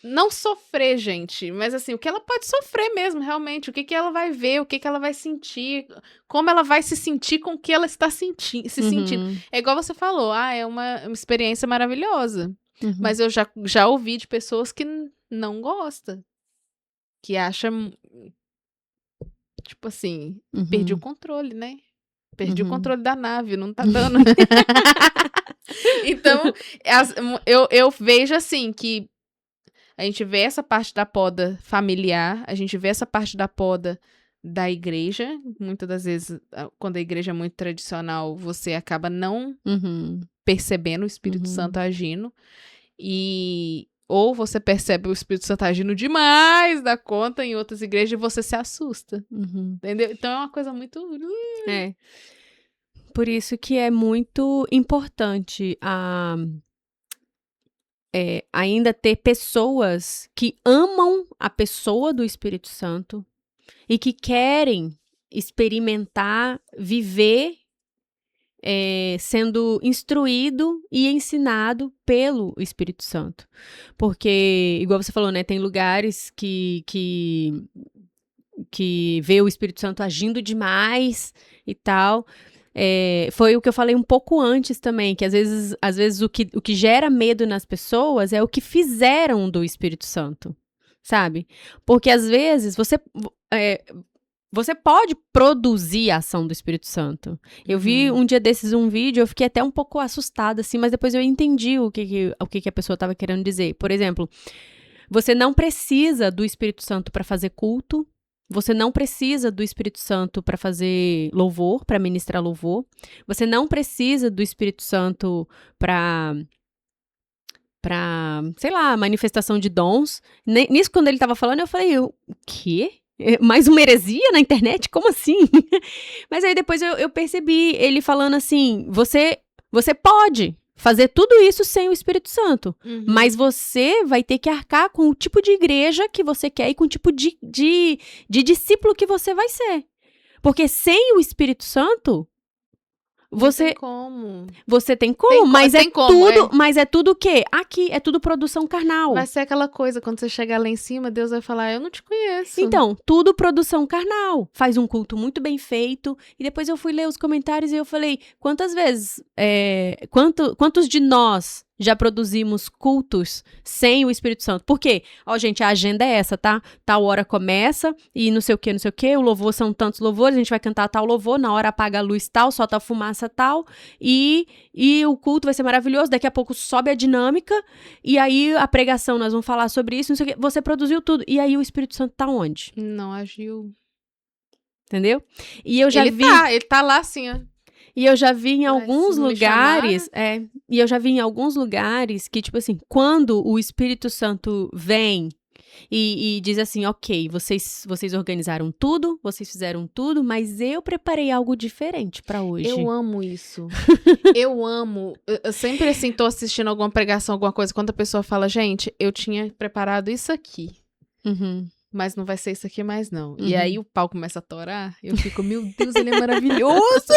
não sofrer, gente, mas assim, o que ela pode sofrer mesmo, realmente, o que que ela vai ver, o que que ela vai sentir, como ela vai se sentir com o que ela está sentindo. É igual você falou, é uma experiência maravilhosa, mas eu já ouvi de pessoas que não gostam, que acham, tipo assim, perdi o controle, né? Perdi o controle da nave, não tá dando. Então, eu vejo assim, que a gente vê essa parte da poda familiar, a gente vê essa parte da poda da igreja. Muitas das vezes, quando a igreja é muito tradicional, você acaba não percebendo o Espírito Santo agindo. Ou você percebe o Espírito Santo agindo demais da conta em outras igrejas e você se assusta. Entendeu? Então é uma coisa muito... É. Por isso que é muito importante ainda ter pessoas que amam a pessoa do Espírito Santo e que querem experimentar, viver sendo instruído e ensinado pelo Espírito Santo. Porque, igual você falou, né, tem lugares que vê o Espírito Santo agindo demais e tal. Foi o que eu falei um pouco antes também, que às vezes o que gera medo nas pessoas é o que fizeram do Espírito Santo, sabe? Porque às vezes você pode produzir a ação do Espírito Santo. Eu vi um dia desses um vídeo, eu fiquei até um pouco assustada, assim, mas depois eu entendi o que a pessoa estava querendo dizer. Por exemplo, você não precisa do Espírito Santo para fazer culto, você não precisa do Espírito Santo para fazer louvor, para ministrar louvor, você não precisa do Espírito Santo para, sei lá, manifestação de dons. Nisso, quando ele estava falando, eu falei, o quê? Mais uma heresia na internet? Como assim? Mas aí depois eu percebi ele falando assim, você pode fazer tudo isso sem o Espírito Santo, mas você vai ter que arcar com o tipo de igreja que você quer e com o tipo de discípulo que você vai ser. Porque sem o Espírito Santo, você tem como. Você tem como, mas é tudo o quê? Aqui, é tudo produção carnal. Vai ser aquela coisa, quando você chegar lá em cima, Deus vai falar, eu não te conheço. Então, tudo produção carnal. Faz um culto muito bem feito. E depois eu fui ler os comentários e eu falei, quantas vezes, quantos de nós já produzimos cultos sem o Espírito Santo? Por quê? Ó, gente, a agenda é essa, tá? Tal hora começa e não sei o quê, o louvor são tantos louvores, a gente vai cantar tal louvor, na hora apaga a luz tal, solta a fumaça tal, e o culto vai ser maravilhoso, daqui a pouco sobe a dinâmica, e aí a pregação, nós vamos falar sobre isso, não sei o quê, você produziu tudo, e aí o Espírito Santo tá onde? Não agiu. Entendeu? E eu já vi... Ele tá lá assim, ó. E eu já vi em alguns lugares, que, tipo assim, quando o Espírito Santo vem e diz assim, ok, vocês organizaram tudo, vocês fizeram tudo, mas eu preparei algo diferente pra hoje. Eu amo isso. Eu amo. Eu sempre, assim, tô assistindo alguma pregação, alguma coisa, quando a pessoa fala, gente, eu tinha preparado isso aqui. Mas não vai ser isso aqui mais, não. E aí o pau começa a torar, eu fico, meu Deus, ele é maravilhoso!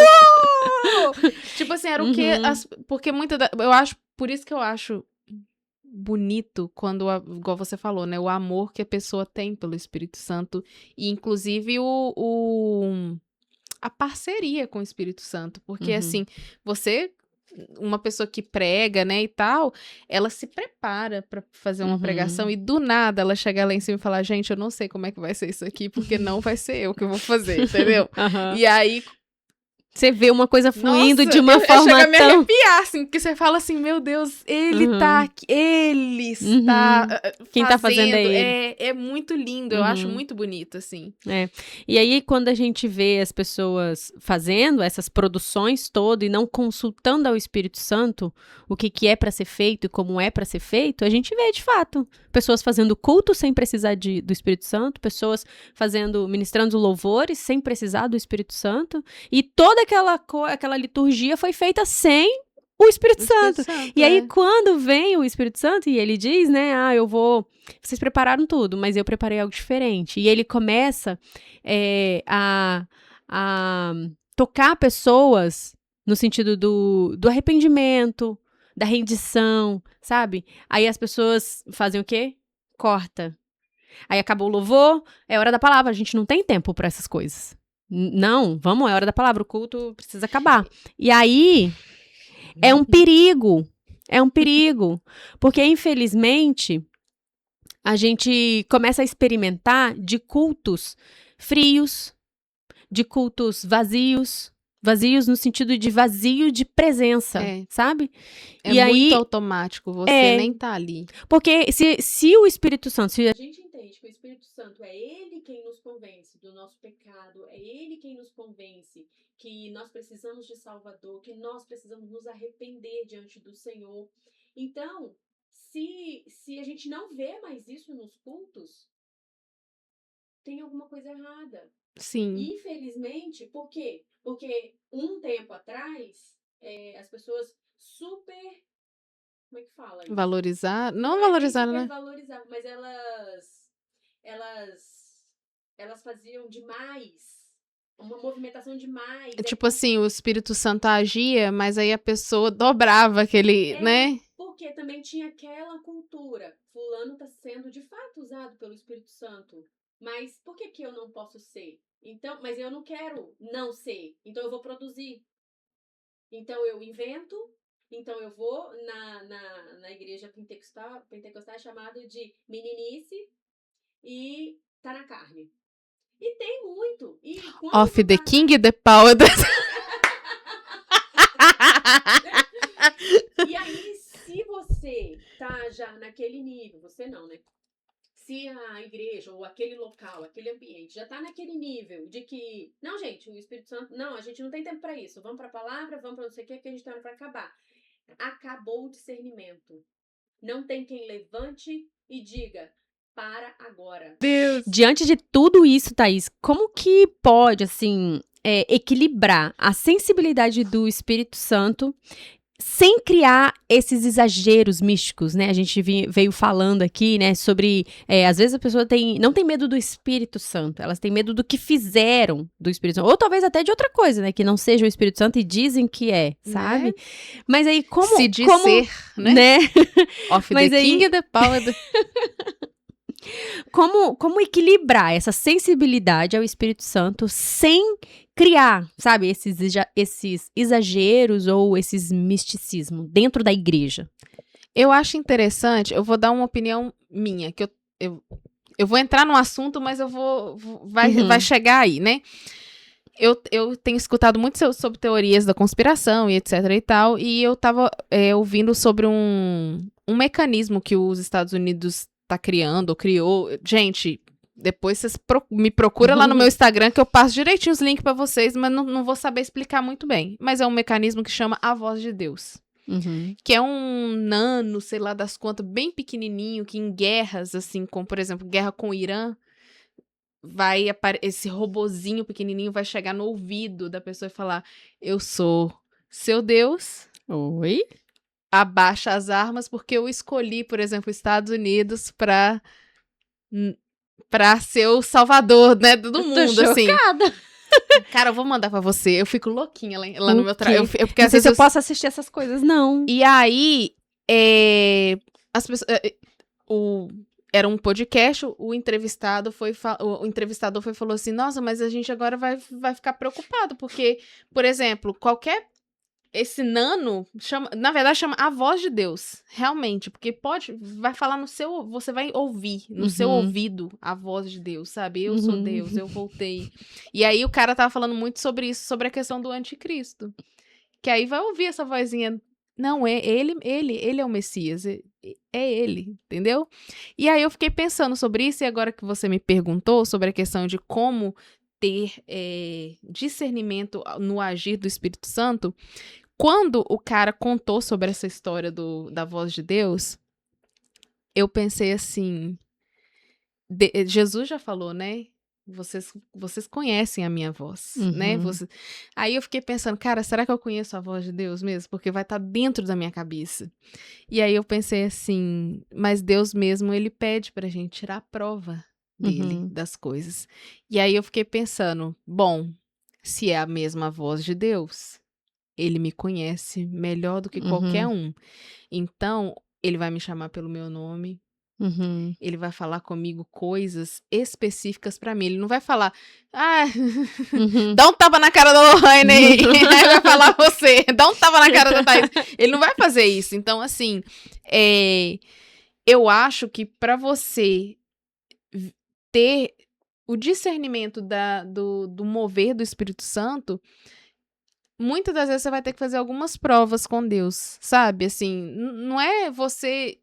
Tipo assim, era o que... Porque eu acho... Por isso que eu acho bonito quando, igual você falou, né? O amor que a pessoa tem pelo Espírito Santo. E, inclusive, a parceria com o Espírito Santo. Porque, assim, uma pessoa que prega, né, e tal, ela se prepara pra fazer uma pregação e do nada ela chega lá em cima e fala, gente, eu não sei como é que vai ser isso aqui, porque não vai ser eu que vou fazer, entendeu? E aí... Você vê uma coisa fluindo de uma forma chega a me arrepiar, assim, porque você fala assim, meu Deus, ele tá aqui, ele está Quem tá fazendo é ele. É muito lindo, eu acho muito bonito, assim. E aí, quando a gente vê as pessoas fazendo essas produções todas e não consultando ao Espírito Santo o que é pra ser feito e como é pra ser feito, a gente vê, de fato, pessoas fazendo culto sem precisar do Espírito Santo, pessoas ministrando louvores sem precisar do Espírito Santo, e toda aquela liturgia foi feita sem o Espírito Santo. E aí, quando vem o Espírito Santo e ele diz, né, vocês prepararam tudo, mas eu preparei algo diferente. E ele começa a tocar pessoas no sentido do arrependimento, da rendição, sabe? Aí as pessoas fazem o quê? corta. Aí acabou o louvor, é hora da palavra. A gente não tem tempo pra essas coisas. Não, vamos, é hora da palavra. O culto precisa acabar. E aí, é um perigo. É um perigo. Porque, infelizmente, a gente começa a experimentar de cultos frios, de cultos vazios. Vazios no sentido de vazio de presença, sabe? É e muito aí, automático, você nem tá ali. porque se o Espírito Santo, se a gente entende que o Espírito Santo é ele quem nos convence do nosso pecado, é ele quem nos convence que nós precisamos de Salvador, que nós precisamos nos arrepender diante do Senhor. Então, se a gente não vê mais isso nos cultos, tem alguma coisa errada. Sim. Infelizmente, por quê? Porque um tempo atrás, as pessoas super... Como é que fala isso? Valorizar? Não valorizaram, né? Valorizavam, mas elas faziam demais. Uma movimentação demais. Tipo assim, o Espírito Santo agia, mas aí a pessoa dobrava aquele, né? Porque também tinha aquela cultura. Fulano está sendo de fato usado pelo Espírito Santo. Mas por que eu não posso ser? Então, mas eu não quero não ser. Então eu vou produzir. Então eu invento. Então eu vou na igreja pentecostal é chamado de meninice e tá na carne. E tem muito. E Of the king, the power. E aí, se você tá já naquele nível, você não, né? Se a igreja ou aquele local, aquele ambiente já tá naquele nível de que, não, gente, o Espírito Santo, não, a gente não tem tempo pra isso. Vamos pra palavra, vamos pra não sei o que a gente tá pra acabar. Acabou o discernimento. Não tem quem levante e diga, para agora. Deus. Diante de tudo isso, Thaís, como que pode, assim, equilibrar a sensibilidade do Espírito Santo sem criar esses exageros místicos, né? A gente veio falando aqui, né, sobre... às vezes a pessoa não tem medo do Espírito Santo, elas têm medo do que fizeram do Espírito Santo. Ou talvez até de outra coisa, né? Que não seja o Espírito Santo e dizem que sabe? Né? Mas aí como... Se dizer, né? Of Mas the aí... king, the power. Como equilibrar essa sensibilidade ao Espírito Santo sem criar, sabe, esses exageros ou esses misticismo dentro da igreja? Eu acho interessante, eu vou dar uma opinião minha, que eu vou entrar no assunto, mas eu vai chegar aí, né? Eu tenho escutado muito sobre teorias da conspiração e etc e tal, e eu tava ouvindo sobre um mecanismo que os Estados Unidos tá criando, ou criou. Gente, depois vocês me procuram lá no meu Instagram, que eu passo direitinho os links pra vocês, mas não vou saber explicar muito bem. Mas é um mecanismo que chama a voz de Deus. Que é um nano, sei lá das quantas, bem pequenininho, que em guerras, assim, como por exemplo, guerra com o Irã, esse robozinho pequenininho vai chegar no ouvido da pessoa e falar: eu sou seu Deus. Oi? Abaixa as armas, porque eu escolhi, por exemplo, os Estados Unidos pra ser o salvador, né, do mundo, assim. Chocada. Cara, eu vou mandar pra você. Eu fico louquinha lá no meu trabalho. Não sei se eu posso assistir essas coisas, não. E aí, as pessoas... Era um podcast, o entrevistador foi e falou assim: nossa, mas a gente agora vai ficar preocupado, porque, por exemplo, esse nano na verdade chama a voz de Deus, realmente, porque vai falar você vai ouvir no seu ouvido a voz de Deus, sabe? Eu sou Deus, eu voltei. E aí o cara tava falando muito sobre isso, sobre a questão do anticristo. Que aí vai ouvir essa vozinha, não, ele é o Messias, é ele, entendeu? E aí eu fiquei pensando sobre isso, e agora que você me perguntou sobre a questão de como ter discernimento no agir do Espírito Santo, quando o cara contou sobre essa história da voz de Deus, eu pensei assim, Jesus já falou, né? Vocês conhecem a minha voz, né? Aí eu fiquei pensando, cara, será que eu conheço a voz de Deus mesmo? Porque vai estar dentro da minha cabeça. E aí eu pensei assim, mas Deus mesmo, ele pede pra gente tirar a prova dele, das coisas. E aí eu fiquei pensando, bom, se é a mesma voz de Deus, ele me conhece melhor do que qualquer um. Então, ele vai me chamar pelo meu nome, Uhum. Ele vai falar comigo coisas específicas pra mim. Ele não vai falar, Uhum. dá um tapa na cara da Lohane aí. Aí vai falar você, dá um tapa na cara da Thaís. Ele não vai fazer isso. Então, assim, eu acho que pra você ter o discernimento do mover do Espírito Santo, muitas das vezes você vai ter que fazer algumas provas com Deus, sabe? Assim, não é você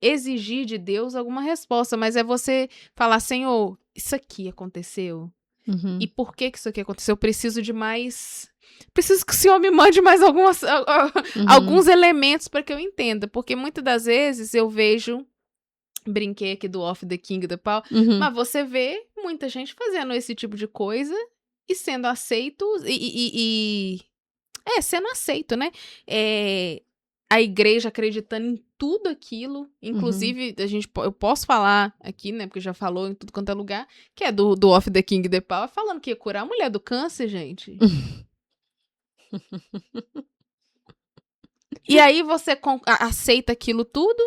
exigir de Deus alguma resposta, mas é você falar, Senhor, isso aqui aconteceu? Uhum. E por que isso aqui aconteceu? Eu preciso de mais... Preciso que o Senhor me mande mais alguns elementos para que eu entenda. Porque muitas das vezes eu vejo... Brinquei aqui do Off the King the Paul. Uhum. Mas você vê muita gente fazendo esse tipo de coisa e sendo aceito sendo aceito, né? A igreja acreditando em tudo aquilo, inclusive eu posso falar aqui, né, porque já falou em tudo quanto é lugar, que é do Off the King the Power, falando que ia curar a mulher do câncer, gente. E aí você aceita aquilo tudo,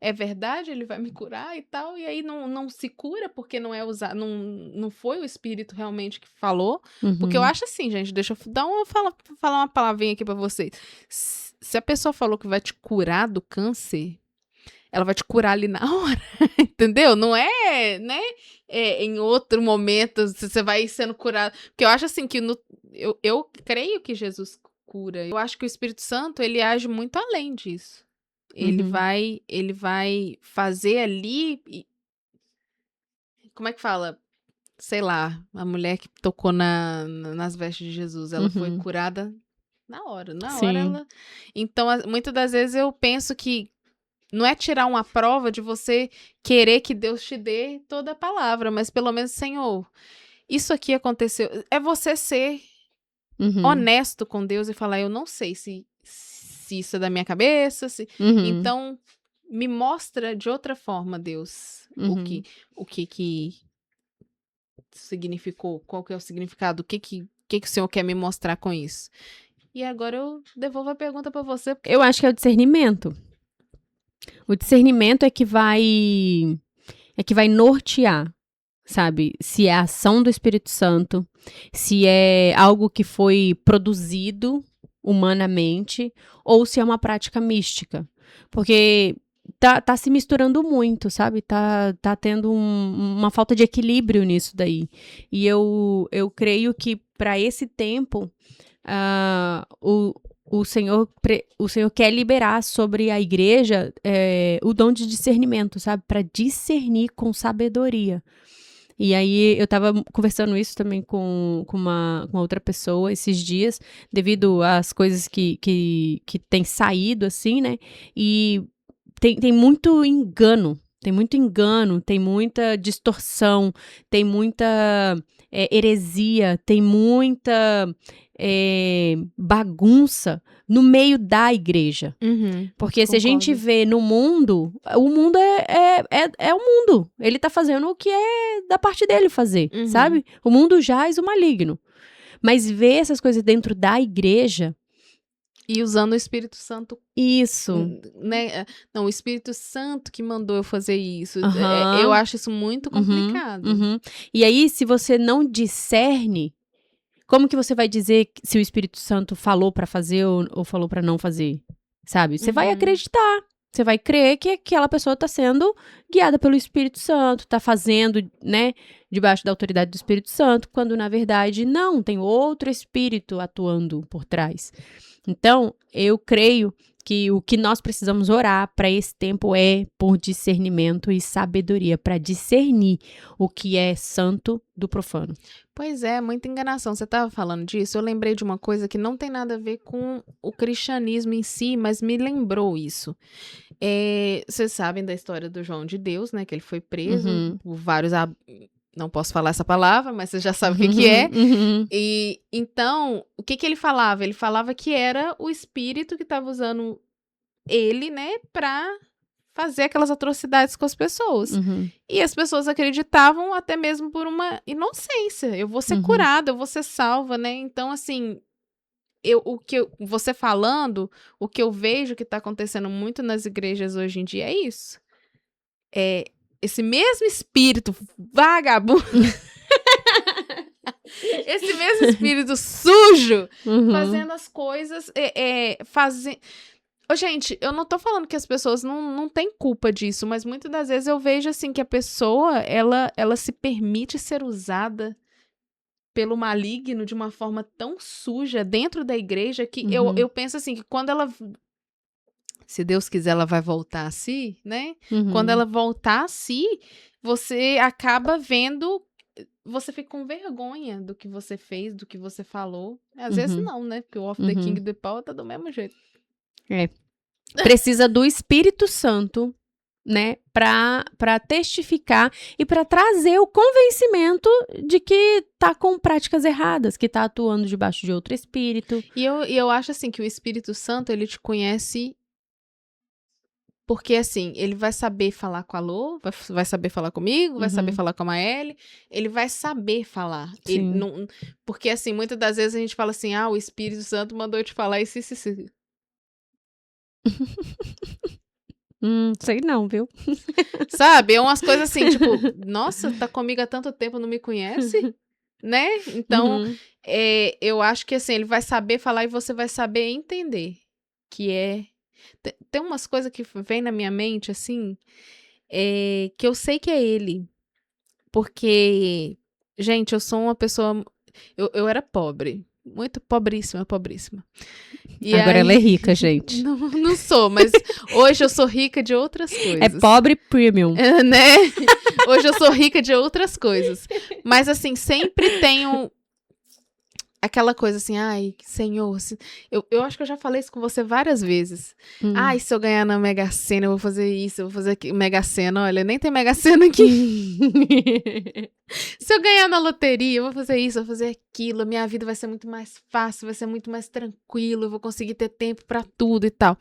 é verdade, ele vai me curar e tal, e aí não se cura porque não é usado, não foi o Espírito realmente que falou, porque eu acho assim, gente, deixa eu falar uma palavrinha aqui pra vocês. Se a pessoa falou que vai te curar do câncer, ela vai te curar ali na hora, entendeu? Não é, né, em outro momento você vai sendo curado, porque eu acho assim que eu creio que Jesus cura, eu acho que o Espírito Santo, ele age muito além disso. Ele vai fazer ali, como é que fala? Sei lá, a mulher que tocou nas vestes de Jesus, ela foi curada na hora ela... Então, muitas das vezes eu penso que não é tirar uma prova de você querer que Deus te dê toda a palavra, mas pelo menos, Senhor, isso aqui aconteceu. É você ser honesto com Deus e falar, eu não sei se isso é da minha cabeça, então me mostra de outra forma, Deus, o que significou, qual que é o significado, o que o Senhor quer me mostrar com isso. E agora eu devolvo a pergunta pra você. Eu acho que é o discernimento. O discernimento é que vai nortear, sabe? Se é a ação do Espírito Santo, se é algo que foi produzido humanamente, ou se é uma prática mística. Porque tá se misturando muito, sabe? Tá tendo uma falta de equilíbrio nisso daí. E eu creio que para esse tempo, o Senhor quer liberar sobre a igreja o dom de discernimento, sabe? Para discernir com sabedoria. E aí, eu tava conversando isso também com uma outra pessoa esses dias, devido às coisas que tem saído, assim, né? E tem muito engano, tem muita distorção, tem muita heresia, tem muita bagunça no meio da igreja. Porque se a gente vê no mundo, o mundo é o mundo. Ele tá fazendo o que é da parte dele fazer, sabe? O mundo jaz o maligno. Mas ver essas coisas dentro da igreja... E usando o Espírito Santo. Isso. Né? Não, o Espírito Santo que mandou eu fazer isso. Eu acho isso muito complicado. E aí, se você não discerne, como que você vai dizer se o Espírito Santo falou pra fazer ou falou pra não fazer? Sabe? Você vai acreditar. Você vai crer que aquela pessoa tá sendo guiada pelo Espírito Santo, tá fazendo, né, debaixo da autoridade do Espírito Santo, quando na verdade não, tem outro espírito atuando por trás. Então, eu creio que o que nós precisamos orar para esse tempo é por discernimento e sabedoria, para discernir o que é santo do profano. Pois é, muita enganação. Você estava falando disso, eu lembrei de uma coisa que não tem nada a ver com o cristianismo em si, mas me lembrou isso. Vocês sabem da história do João de Deus, né? Que ele foi preso por vários... Não posso falar essa palavra, mas você já sabe o que é. E então, o que ele falava? Ele falava que era o espírito que estava usando ele, né, pra fazer aquelas atrocidades com as pessoas. E as pessoas acreditavam até mesmo por uma inocência. Eu vou ser curada, eu vou ser salva, né? Então, assim, você falando, o que eu vejo que tá acontecendo muito nas igrejas hoje em dia é isso. esse mesmo espírito vagabundo, esse mesmo espírito sujo, fazendo as coisas, gente, eu não tô falando que as pessoas não têm culpa disso, mas muitas das vezes eu vejo, assim, que a pessoa, ela se permite ser usada pelo maligno de uma forma tão suja dentro da igreja que eu penso, assim, que quando ela... Se Deus quiser, ela vai voltar a si, né? Quando ela voltar a si, você acaba vendo... Você fica com vergonha do que você fez, do que você falou. Às vezes não, né? Porque o Off the King the Power tá do mesmo jeito. Precisa do Espírito Santo, né? Pra testificar e pra trazer o convencimento de que tá com práticas erradas, que tá atuando debaixo de outro espírito. E eu acho, assim, que o Espírito Santo, ele te conhece... Porque, assim, ele vai saber falar com a Lô, vai saber falar comigo, vai saber falar com a Maeli, ele vai saber falar. Ele não, porque, assim, muitas das vezes a gente fala assim, o Espírito Santo mandou eu te falar isso. Sei não, viu? Sabe? É umas coisas assim, tipo, nossa, tá comigo há tanto tempo, não me conhece? Né? Então, eu acho que, assim, ele vai saber falar e você vai saber entender, que tem umas coisas que vem na minha mente, assim, que eu sei que é ele. Porque, gente, eu sou uma pessoa... Eu era pobre. Muito pobríssima. E agora ela é rica, gente. Não sou, mas hoje eu sou rica de outras coisas. É pobre premium. Né? Hoje eu sou rica de outras coisas. Mas, assim, sempre tenho... Aquela coisa assim, ai, Senhor, eu acho que eu já falei isso com você várias vezes. Ai, se eu ganhar na Mega Sena, eu vou fazer isso, eu vou fazer aquilo. Mega Sena, olha, nem tem Mega Sena aqui. Se eu ganhar na loteria, eu vou fazer isso, eu vou fazer aquilo. A minha vida vai ser muito mais fácil, vai ser muito mais tranquilo, eu vou conseguir ter tempo pra tudo e tal.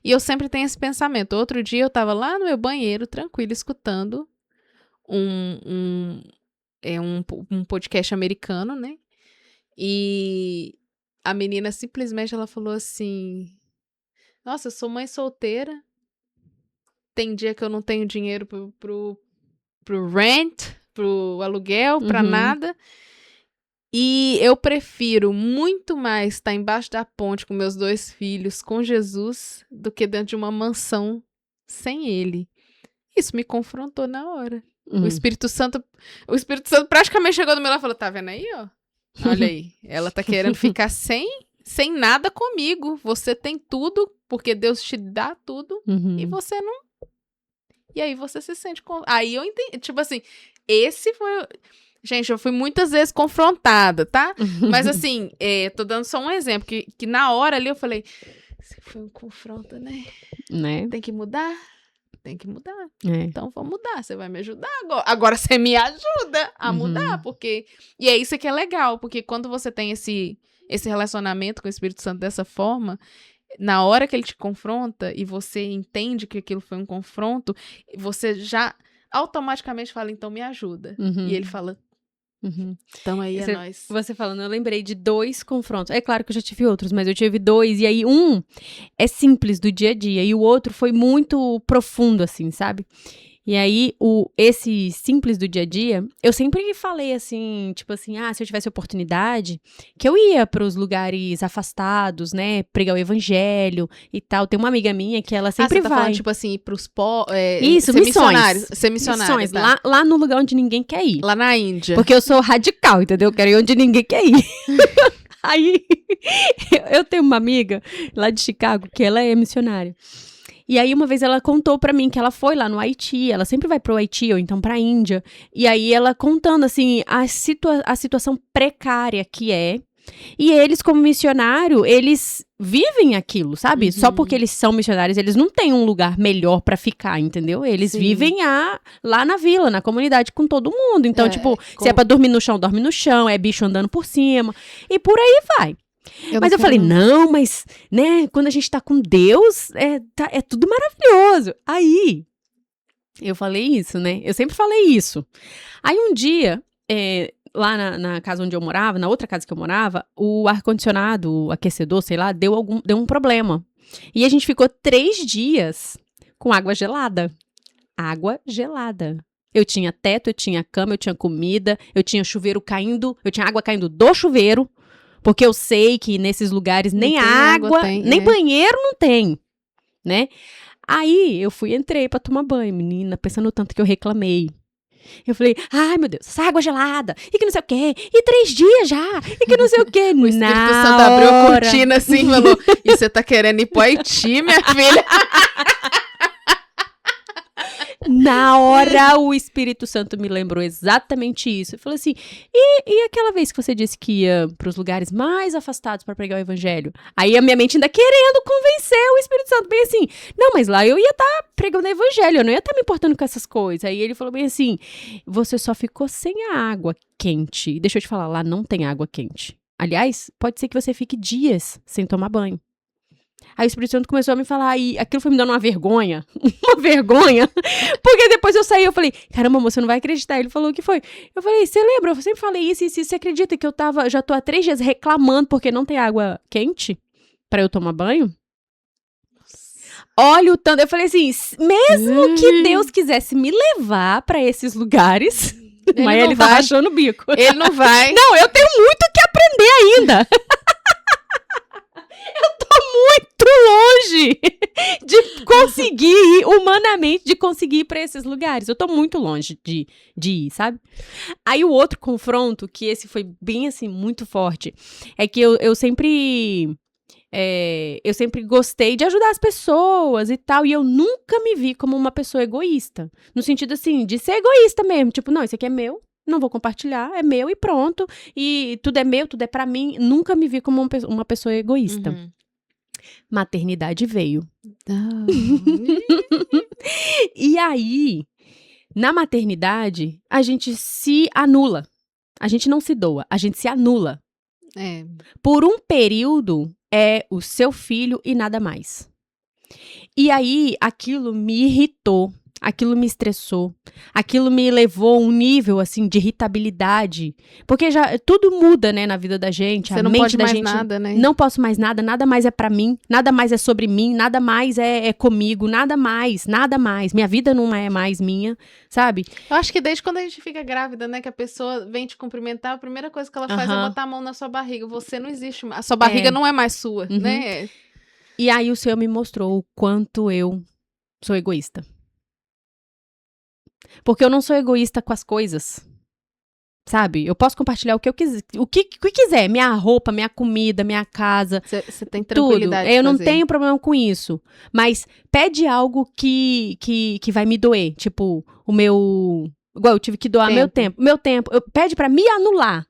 E eu sempre tenho esse pensamento. Outro dia eu tava lá no meu banheiro, tranquilo, escutando um podcast americano, né? E a menina simplesmente, ela falou assim, nossa, eu sou mãe solteira, tem dia que eu não tenho dinheiro pro rent, pro aluguel, pra nada, e eu prefiro muito mais estar embaixo da ponte com meus 2 filhos, com Jesus, do que dentro de uma mansão sem ele. Isso me confrontou na hora. O Espírito Santo praticamente chegou no meu lado e falou, tá vendo aí, ó? Olha aí, ela tá querendo ficar sem nada comigo. Você tem tudo, porque Deus te dá tudo, e você não. E aí você se sente... Aí eu entendi, tipo assim, esse foi... Gente, eu fui muitas vezes confrontada, tá? Mas assim, tô dando só um exemplo, que na hora ali eu falei, isso foi um confronto, né? Tem que mudar? Tem que mudar. Então vou mudar, você vai me ajudar agora. Agora você me ajuda a mudar, porque... E é isso que é legal, porque quando você tem esse relacionamento com o Espírito Santo dessa forma, na hora que ele te confronta e você entende que aquilo foi um confronto, você já automaticamente fala, então me ajuda. E ele fala... Então aí é nóis. Você falando, eu lembrei de 2 confrontos. É claro que eu já tive outros, mas eu tive 2. E aí um é simples, do dia a dia. E o outro foi muito profundo, assim, sabe? E aí, esse simples do dia a dia, eu sempre falei assim, tipo assim, se eu tivesse oportunidade, que eu ia para os lugares afastados, né, pregar o evangelho e tal. Tem uma amiga minha que ela sempre você tá vai. Falando, tipo assim, ir pros Isso, ser missões. Ser missionário. Missões, tá? lá no lugar onde ninguém quer ir. Lá na Índia. Porque eu sou radical, entendeu? Eu quero ir onde ninguém quer ir. Aí, eu tenho uma amiga lá de Chicago que ela é missionária. E aí, uma vez ela contou pra mim que ela foi lá no Haiti, ela sempre vai pro Haiti ou então pra Índia. E aí, ela contando, assim, a situação precária que é. E eles, como missionário, eles vivem aquilo, sabe? Só porque eles são missionários, eles não têm um lugar melhor pra ficar, entendeu? Eles vivem lá na vila, na comunidade, com todo mundo. Então, se é pra dormir no chão, dorme no chão. É bicho andando por cima. E por aí vai. Mas eu falei, não, mas, né, quando a gente tá com Deus, é tudo maravilhoso. Aí, eu falei isso, né? Eu sempre falei isso. Aí um dia, lá na casa onde eu morava, na outra casa que eu morava, o ar-condicionado, o aquecedor, sei lá, deu um problema. E a gente ficou 3 dias com água gelada. água gelada. Eu tinha teto, eu tinha cama, eu tinha comida, eu tinha chuveiro caindo, eu tinha água caindo do chuveiro, porque eu sei que nesses lugares nem água tem, nem banheiro não tem, né? Aí eu entrei pra tomar banho, menina, pensando no tanto que eu reclamei. Eu falei, ai meu Deus, essa água gelada, e que não sei o quê, e 3 dias já, e que não sei o quê. O Espírito Santo abriu a cortina assim e falou, e você tá querendo ir pro Haiti, minha filha? Na hora, o Espírito Santo me lembrou exatamente isso. Eu falei assim, e aquela vez que você disse que ia pros lugares mais afastados para pregar o evangelho? Aí a minha mente ainda querendo convencer o Espírito Santo, bem assim, não, mas lá eu ia estar pregando o evangelho, eu não ia estar me importando com essas coisas. Aí ele falou bem assim, você só ficou sem a água quente. Deixa eu te falar, lá não tem água quente. Aliás, pode ser que você fique dias sem tomar banho. Aí o Espírito Santo começou a me falar, e aquilo foi me dando uma vergonha, porque depois eu saí, eu falei, caramba, moça, você não vai acreditar. Ele falou, o que foi? Eu falei, você lembra? Eu sempre falei isso, você acredita que já tô há 3 dias reclamando porque não tem água quente pra eu tomar banho? Olha o tanto, eu falei assim, mesmo que Deus quisesse me levar pra esses lugares, mas ele tá achando o bico. Ele não vai. Não, eu tenho muito que aprender ainda. Eu tô muito longe de conseguir ir, humanamente, de conseguir ir pra esses lugares. Eu tô muito longe de ir, sabe? Aí o outro confronto, que esse foi bem, assim, muito forte, é que eu sempre gostei de ajudar as pessoas e tal, e eu nunca me vi como uma pessoa egoísta. No sentido, assim, de ser egoísta mesmo. Tipo, não, isso aqui é meu. Não vou compartilhar, é meu e pronto. E tudo é meu, tudo é pra mim. Nunca me vi como uma pessoa egoísta. Uhum. Maternidade veio. E aí, na maternidade, a gente se anula. A gente não se doa, a gente se anula. Por um período, é o seu filho e nada mais. E aí, aquilo me irritou. Aquilo me estressou, aquilo me levou a um nível, assim, de irritabilidade, porque já tudo muda, né, na vida da gente, você a não mente pode da mais gente, nada, né? Não posso mais nada mais é pra mim, nada mais é sobre mim, nada mais é comigo, nada mais, minha vida não é mais minha, sabe? Eu acho que desde quando a gente fica grávida, né, que a pessoa vem te cumprimentar, a primeira coisa que ela faz é botar a mão na sua barriga, você não existe mais, a sua barriga não é mais sua, né? E aí o Senhor me mostrou o quanto eu sou egoísta. Porque eu não sou egoísta com as coisas, sabe? Eu posso compartilhar o que eu quiser, o que quiser, minha roupa, minha comida, minha casa, você tem tranquilidade tudo. Eu não fazer. tenho problema com isso, mas pede algo que vai me doer, tipo, o meu, igual eu tive que doar meu tempo, pede pra me anular.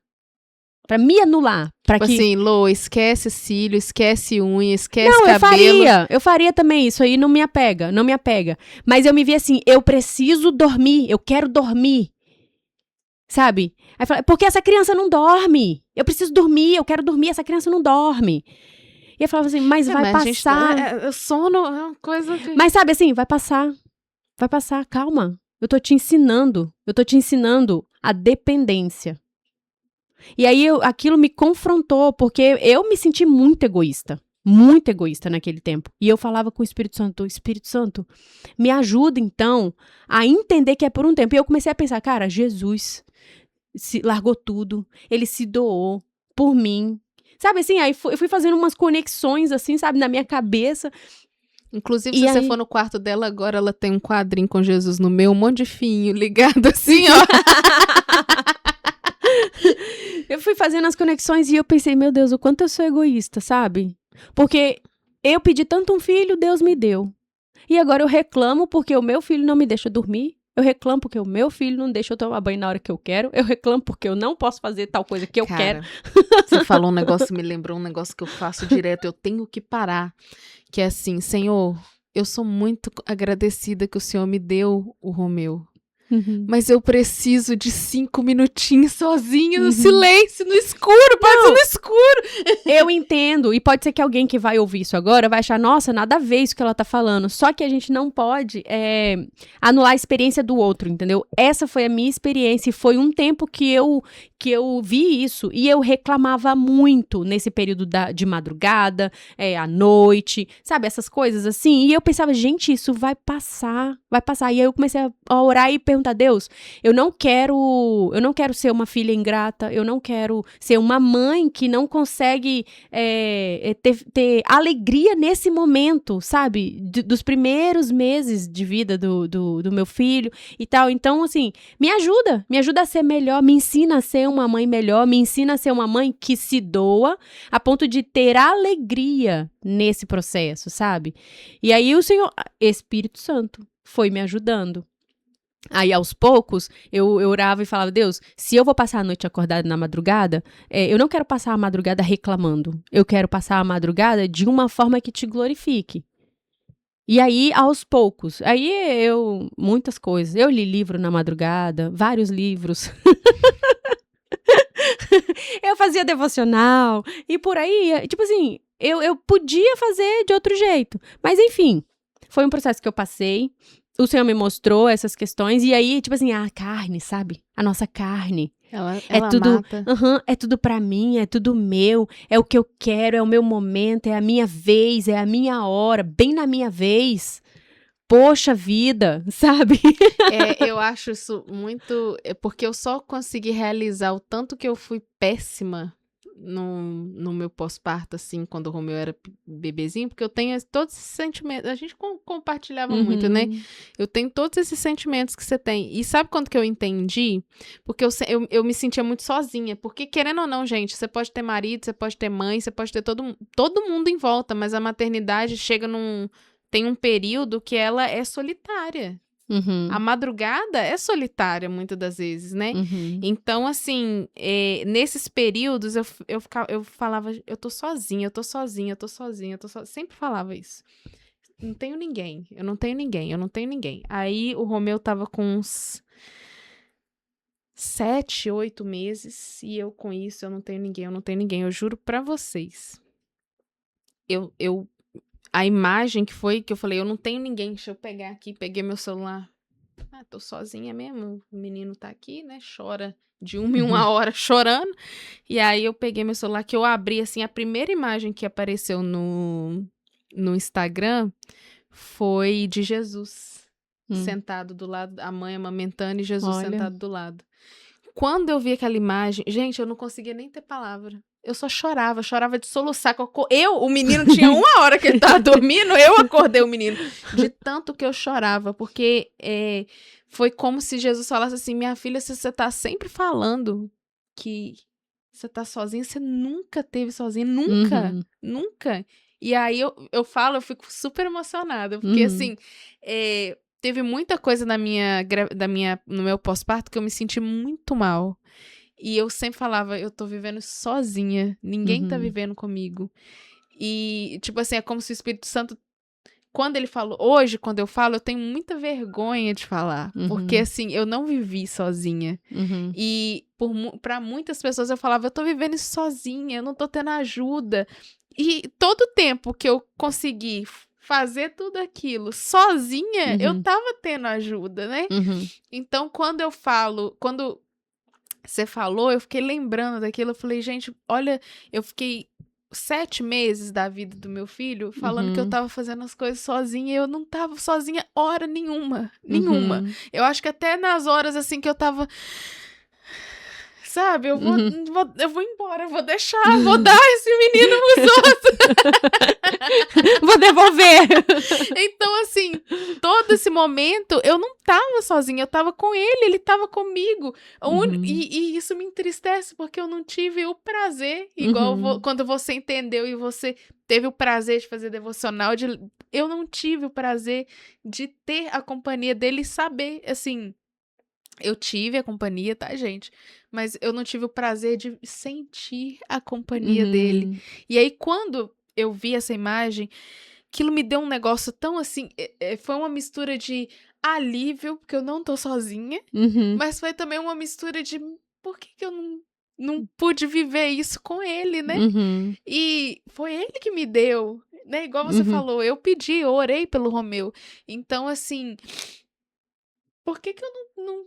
Tipo que... assim, Lô, esquece cílio, esquece unha, esquece cabelo. Eu faria também isso aí, não me apega. Mas eu me vi assim, eu preciso dormir, eu quero dormir, sabe? Aí falei, porque essa criança não dorme, eu preciso dormir, eu quero dormir, essa criança não dorme. E eu falava assim, mas vai passar. Sono é uma coisa que... Mas sabe assim, vai passar, calma. Eu tô te ensinando a dependência. E aí aquilo me confrontou, porque eu me senti muito egoísta naquele tempo. E eu falava com o Espírito Santo, me ajuda então a entender que é por um tempo. E eu comecei a pensar, cara, Jesus largou tudo, ele se doou por mim. Sabe assim, aí eu fui fazendo umas conexões assim, sabe, na minha cabeça. Inclusive, se você for no quarto dela agora, ela tem um quadrinho com Jesus no meio, um monte de fio ligado assim, ó. Eu fui fazendo as conexões e eu pensei, meu Deus, o quanto eu sou egoísta, sabe? Porque eu pedi tanto um filho, Deus me deu. E agora eu reclamo porque o meu filho não me deixa dormir. Eu reclamo porque o meu filho não deixa eu tomar banho na hora que eu quero. Eu reclamo porque eu não posso fazer tal coisa que eu quero. Você falou um negócio, me lembrou um negócio que eu faço direto. Eu tenho que parar. Que é assim, Senhor, eu sou muito agradecida que o Senhor me deu o Romeu. Mas eu preciso de 5 minutinhos sozinha, no silêncio, no escuro, no escuro. Eu entendo, e pode ser que alguém que vai ouvir isso agora vai achar, nossa, nada a ver isso que ela tá falando. Só que a gente não pode anular a experiência do outro, entendeu? Essa foi a minha experiência e foi um tempo que eu vi isso e eu reclamava muito nesse período de madrugada, à noite, sabe? Essas coisas assim. E eu pensava, gente, isso vai passar, vai passar. E aí eu comecei a orar e perguntar a Deus, eu não quero ser uma filha ingrata, eu não quero ser uma mãe que não consegue ter alegria nesse momento, sabe? Dos primeiros meses de vida do meu filho e tal. Então, assim, me ajuda a ser melhor, me ensina a ser uma mãe melhor, me ensina a ser uma mãe que se doa a ponto de ter alegria nesse processo, sabe? E aí o Senhor, Espírito Santo, foi me ajudando. Aí, aos poucos, eu orava e falava, Deus, se eu vou passar a noite acordada na madrugada, eu não quero passar a madrugada reclamando. Eu quero passar a madrugada de uma forma que te glorifique. E aí, aos poucos, muitas coisas. Eu li livro na madrugada, vários livros. Eu fazia devocional e por aí, tipo assim, eu podia fazer de outro jeito. Mas, enfim, foi um processo que eu passei. O Senhor me mostrou essas questões e aí, tipo assim, a carne, sabe? A nossa carne. Ela tudo, mata. É tudo pra mim, é tudo meu, é o que eu quero, é o meu momento, é a minha vez, é a minha hora, bem na minha vez. Poxa vida, sabe? Eu acho isso muito... Porque eu só consegui realizar o tanto que eu fui péssima no meu pós-parto, assim, quando o Romeu era bebezinho, porque eu tenho todos esses sentimentos. A gente compartilhava muito, né? Eu tenho todos esses sentimentos que você tem. E sabe quando que eu entendi? Porque eu me sentia muito sozinha. Porque, querendo ou não, gente, você pode ter marido, você pode ter mãe, você pode ter todo mundo em volta, mas a maternidade tem um período que ela é solitária. A madrugada é solitária, muitas das vezes, né? Então, assim, nesses períodos, eu falava, eu tô sozinha. Sempre falava isso. Não tenho ninguém. Aí, o Romeu tava com uns 7, 8 meses, e eu com isso, eu não tenho ninguém. Eu juro pra vocês. A imagem que eu falei, eu não tenho ninguém, deixa eu pegar aqui, peguei meu celular. Tô sozinha mesmo, o menino tá aqui, né, chora de uma em uma hora chorando, e aí eu peguei meu celular, que eu abri, assim, a primeira imagem que apareceu no Instagram foi de Jesus, sentado do lado, a mãe amamentando e Jesus sentado do lado. Quando eu vi aquela imagem, gente, eu não conseguia nem ter palavra. Eu só chorava de soluçar. O menino tinha 1 hora que ele tava dormindo, eu acordei o menino. De tanto que eu chorava, porque foi como se Jesus falasse assim, minha filha, se você tá sempre falando que você tá sozinha, você nunca teve sozinha, nunca. E aí eu fico super emocionada, porque assim, teve muita coisa no meu pós-parto que eu me senti muito mal. E eu sempre falava, eu tô vivendo sozinha, ninguém tá vivendo comigo. E, tipo assim, é como se o Espírito Santo, quando ele falou, hoje, quando eu falo, eu tenho muita vergonha de falar. Porque, assim, eu não vivi sozinha. E pra muitas pessoas eu falava, eu tô vivendo isso sozinha, eu não tô tendo ajuda. E todo o tempo que eu consegui fazer tudo aquilo sozinha, eu tava tendo ajuda, né? Então, quando você falou, eu fiquei lembrando daquilo, eu falei, gente, olha, eu fiquei 7 meses da vida do meu filho falando que eu tava fazendo as coisas sozinha, e eu não tava sozinha hora nenhuma. Eu acho que até nas horas, assim, que eu tava... Sabe, eu vou embora, vou dar esse menino pros outros. Vou devolver. Então, assim, todo esse momento, eu não tava sozinha, eu tava com ele tava comigo. E isso me entristece, porque eu não tive o prazer, igual quando você entendeu e você teve o prazer de fazer devocional, eu não tive o prazer de ter a companhia dele e saber, assim... Eu tive a companhia, tá, gente? Mas eu não tive o prazer de sentir a companhia dele. E aí, quando eu vi essa imagem, aquilo me deu um negócio tão assim... foi uma mistura de alívio, porque eu não tô sozinha. Mas foi também uma mistura de... Por que eu não pude viver isso com ele, né? E foi ele que me deu, né? Igual você falou, eu orei pelo Romeu. Então, assim, por que que eu não...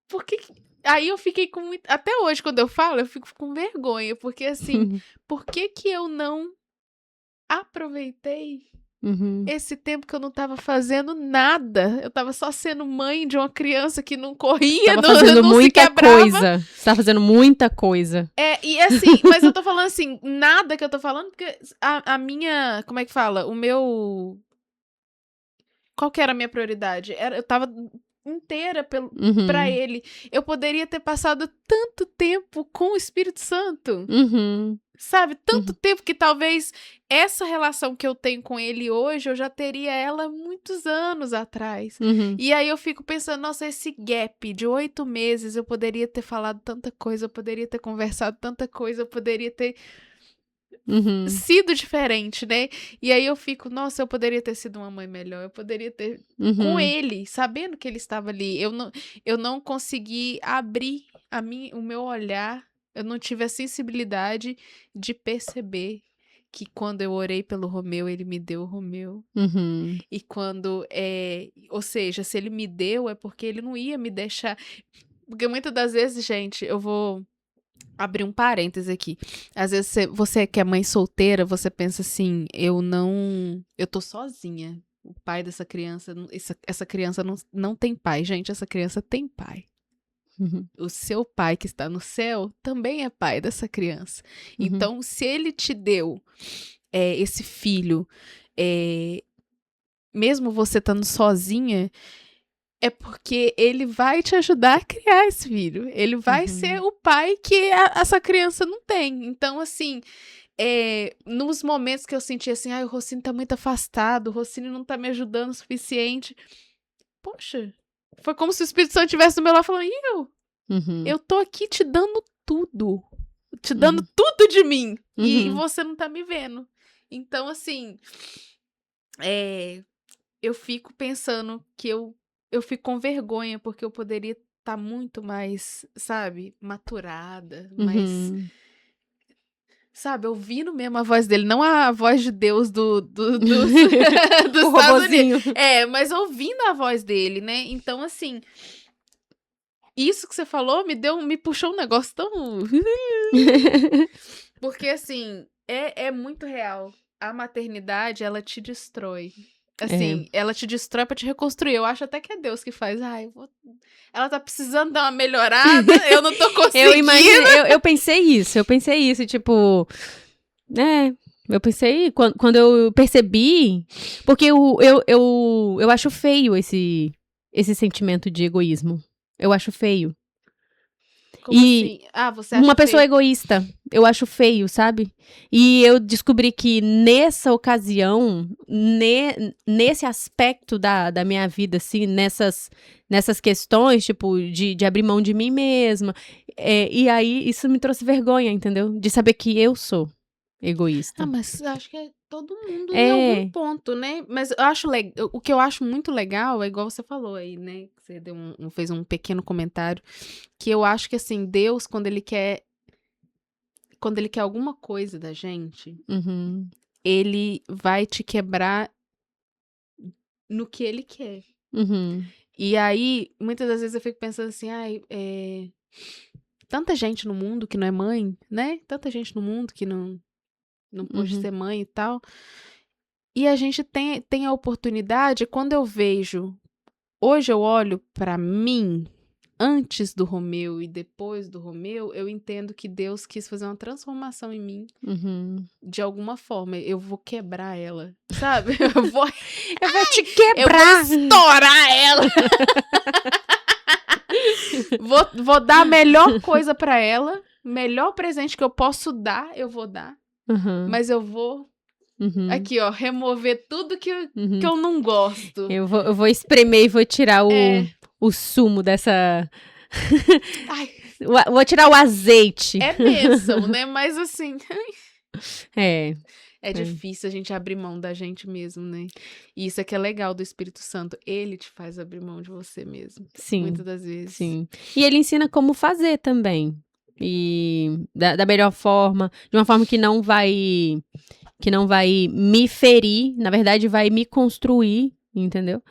Por que Aí eu fiquei com muito... Até hoje, quando eu falo, eu fico com vergonha. Porque, assim, por que que eu não aproveitei esse tempo que eu não tava fazendo nada? Eu tava só sendo mãe de uma criança que não corria, tava fazendo não muita se quebrava. coisa. Você tava fazendo muita coisa. E assim, mas eu tô falando assim, nada que eu tô falando, porque a minha... Como é que fala? O meu... Qual que era a minha prioridade? Eu tava inteira pra ele. Eu poderia ter passado tanto tempo com o Espírito Santo. Sabe? Tanto tempo que talvez essa relação que eu tenho com ele hoje, eu já teria ela muitos anos atrás. E aí eu fico pensando, nossa, esse gap de 8 meses, eu poderia ter falado tanta coisa, eu poderia ter conversado tanta coisa, eu poderia ter sido diferente, né? E aí eu fico, nossa, eu poderia ter sido uma mãe melhor, eu poderia ter com ele, sabendo que ele estava ali. Eu não consegui abrir o meu olhar, eu não tive a sensibilidade de perceber que quando eu orei pelo Romeu, ele me deu o Romeu. E quando, ou seja, se ele me deu, é porque ele não ia me deixar. Porque muitas das vezes, gente, eu vou abrir um parêntese aqui. Às vezes você que é mãe solteira, você pensa assim, eu tô sozinha. O pai dessa criança, essa criança não tem pai. Gente, essa criança tem pai. O seu pai que está no céu também é pai dessa criança. Então, se ele te deu esse filho, mesmo você estando sozinha, é porque ele vai te ajudar a criar esse filho. Ele vai ser o pai que essa criança não tem. Então, assim, nos momentos que eu senti assim, o Rossini tá muito afastado, o Rossini não tá me ajudando o suficiente. Poxa, foi como se o Espírito Santo estivesse do meu lado falando, eu tô aqui te dando tudo. Te dando tudo de mim. E você não tá me vendo. Então, assim, eu fico pensando que eu fico com vergonha, porque eu poderia estar muito mais, sabe, maturada, mais, sabe, ouvindo mesmo a voz dele, não a voz de Deus dos Estados Unidos. Mas ouvindo a voz dele, né? Então, assim, isso que você falou me puxou um negócio tão... Porque, assim, é muito real. A maternidade, ela te destrói. Assim, ela te destrói pra te reconstruir. Eu acho até que é Deus que faz. Ela tá precisando dar uma melhorada, eu não tô conseguindo. Eu pensei isso, tipo... eu pensei, quando eu percebi... Porque eu acho feio esse sentimento de egoísmo. Eu acho feio. Como assim? Você acha uma pessoa feio? egoísta, eu acho feio, sabe? E eu descobri que nessa ocasião, nesse aspecto da minha vida, assim, nessas questões, tipo, de abrir mão de mim mesma, e aí isso me trouxe vergonha, entendeu? De saber que eu sou egoísta. Mas acho que é todo mundo em algum ponto, né? Mas eu acho o que eu acho muito legal é igual você falou aí, né? Você fez um pequeno comentário, que eu acho que assim, Deus, quando ele quer alguma coisa da gente, ele vai te quebrar no que ele quer. E aí, muitas das vezes eu fico pensando assim, tanta gente no mundo que não é mãe, né? Tanta gente no mundo que não pôde ser mãe e tal. E a gente tem a oportunidade, quando eu vejo, hoje eu olho pra mim, antes do Romeu e depois do Romeu, eu entendo que Deus quis fazer uma transformação em mim, de alguma forma. Eu vou quebrar ela, sabe? Eu vou te quebrar! Eu vou estourar ela! vou dar a melhor coisa pra ela, melhor presente que eu posso dar, eu vou dar. Mas eu vou aqui, ó, remover tudo que eu não gosto. Eu vou espremer e vou tirar o sumo dessa... vou tirar o azeite. É mesmo, né? Mas assim... É difícil a gente abrir mão da gente mesmo, né? E isso é que é legal do Espírito Santo. Ele te faz abrir mão de você mesmo. Sim. Muitas das vezes. Sim. E ele ensina como fazer também. e da melhor forma, de uma forma que não vai me ferir, na verdade vai me construir, entendeu?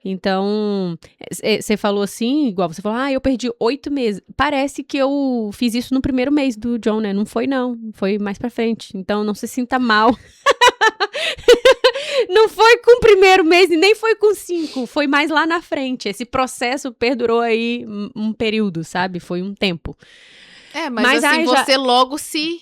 Então, você falou assim, igual você falou, eu perdi 8 meses. Parece que eu fiz isso no primeiro mês do John, né? Não foi, não. Foi mais pra frente. Então, não se sinta mal. Não foi com o primeiro mês e nem foi com 5. Foi mais lá na frente. Esse processo perdurou aí um período, sabe? Foi um tempo. Mas assim, você logo se...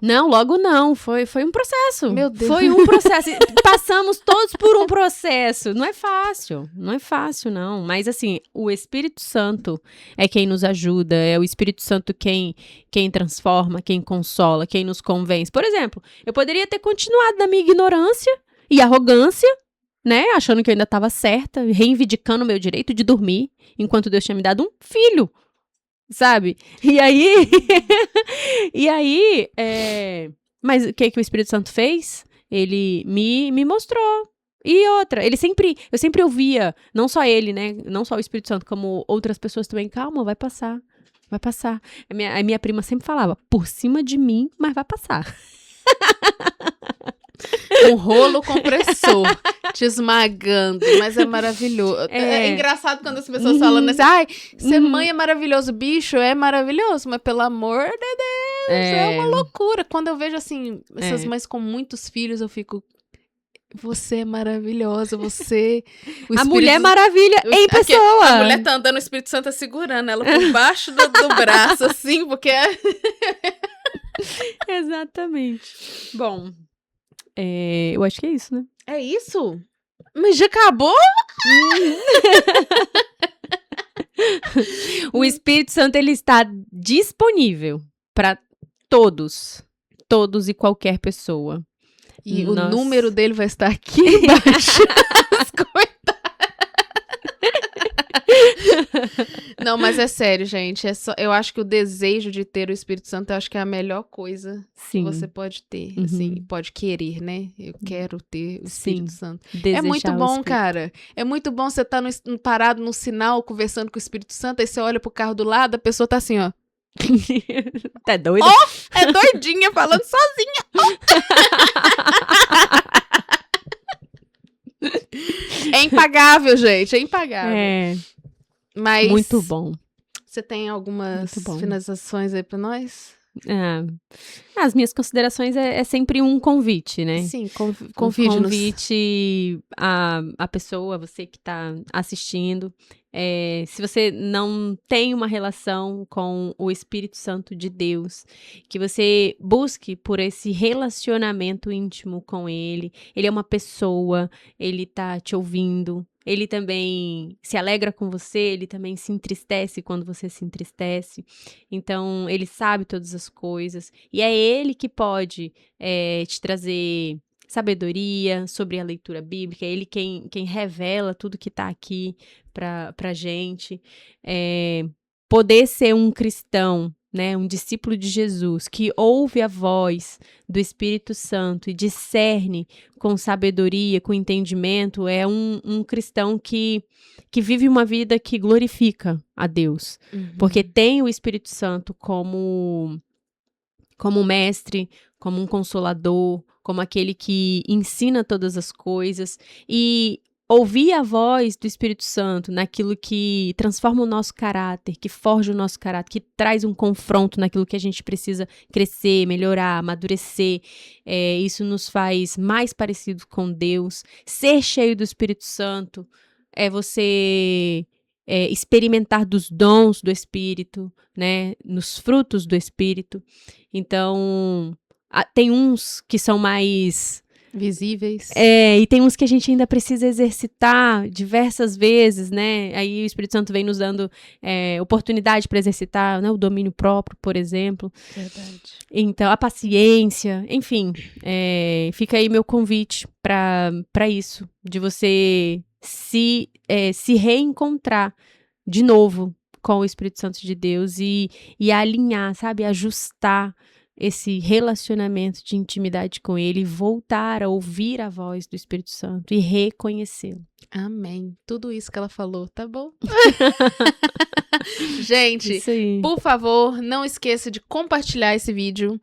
Não, logo não. Foi um processo. Meu Deus. Foi um processo. Passamos todos por um processo. Não é fácil. Não é fácil, não. Mas, assim, o Espírito Santo é quem nos ajuda. É o Espírito Santo quem transforma, quem consola, quem nos convence. Por exemplo, eu poderia ter continuado na minha ignorância e arrogância, né? Achando que eu ainda estava certa, reivindicando o meu direito de dormir, enquanto Deus tinha me dado um filho. Sabe? E aí... Mas o que o Espírito Santo fez? Ele me mostrou. E outra, eu sempre ouvia, não só ele, né? Não só o Espírito Santo, como outras pessoas também. Calma, vai passar. Vai passar. A minha prima sempre falava, por cima de mim, mas vai passar. Um rolo compressor te esmagando, mas é maravilhoso. É engraçado quando as pessoas falam assim, ser mãe é maravilhoso, bicho é maravilhoso, mas pelo amor de Deus, é uma loucura. Quando eu vejo assim, essas mães com muitos filhos, eu fico, você é maravilhosa, você... A Mulher Maravilha em pessoa. A mulher tá andando, o Espírito Santo tá segurando ela por baixo do braço, assim, porque Exatamente. Bom... eu acho que é isso, né? É isso? Mas já acabou? O Espírito Santo, ele está disponível para todos e qualquer pessoa. E o número dele vai estar aqui embaixo. Não, mas é sério, gente. Eu acho que o desejo de ter o Espírito Santo, eu acho que é a melhor coisa que você pode ter. Assim, pode querer, né? Eu quero ter o Espírito Santo. É muito bom, cara. É muito bom você estar parado no sinal, conversando com o Espírito Santo, aí você olha pro carro do lado, a pessoa tá assim, ó. Tá doida? É doidinha, falando sozinha. É impagável, gente. É impagável. Mas muito bom. Você tem algumas finalizações aí pra nós? As minhas considerações é sempre um convite, né? Sim, convite-nos. Convite a pessoa, você que tá assistindo. Se você não tem uma relação com o Espírito Santo de Deus, que você busque por esse relacionamento íntimo com Ele. Ele é uma pessoa, Ele tá te ouvindo. Ele também se alegra com você, ele também se entristece quando você se entristece. Então, ele sabe todas as coisas. E é ele que pode te trazer sabedoria sobre a leitura bíblica. É ele quem revela tudo que está aqui pra gente. Poder ser um cristão, né, um discípulo de Jesus, que ouve a voz do Espírito Santo e discerne com sabedoria, com entendimento, é um cristão que vive uma vida que glorifica a Deus, porque tem o Espírito Santo como mestre, como um consolador, como aquele que ensina todas as coisas, e ouvir a voz do Espírito Santo naquilo que transforma o nosso caráter, que forja o nosso caráter, que traz um confronto naquilo que a gente precisa crescer, melhorar, amadurecer. Isso nos faz mais parecidos com Deus. Ser cheio do Espírito Santo é você experimentar dos dons do Espírito, né? Nos frutos do Espírito. Então, tem uns que são mais visíveis. E tem uns que a gente ainda precisa exercitar diversas vezes, né? Aí o Espírito Santo vem nos dando oportunidade para exercitar, né? O domínio próprio, por exemplo. Verdade. Então, a paciência, enfim. Fica aí meu convite para isso, de você se reencontrar de novo com o Espírito Santo de Deus e alinhar, sabe? Ajustar esse relacionamento de intimidade com ele, voltar a ouvir a voz do Espírito Santo e reconhecê-lo. Amém. Tudo isso que ela falou, tá bom? Gente, por favor, não esqueça de compartilhar esse vídeo.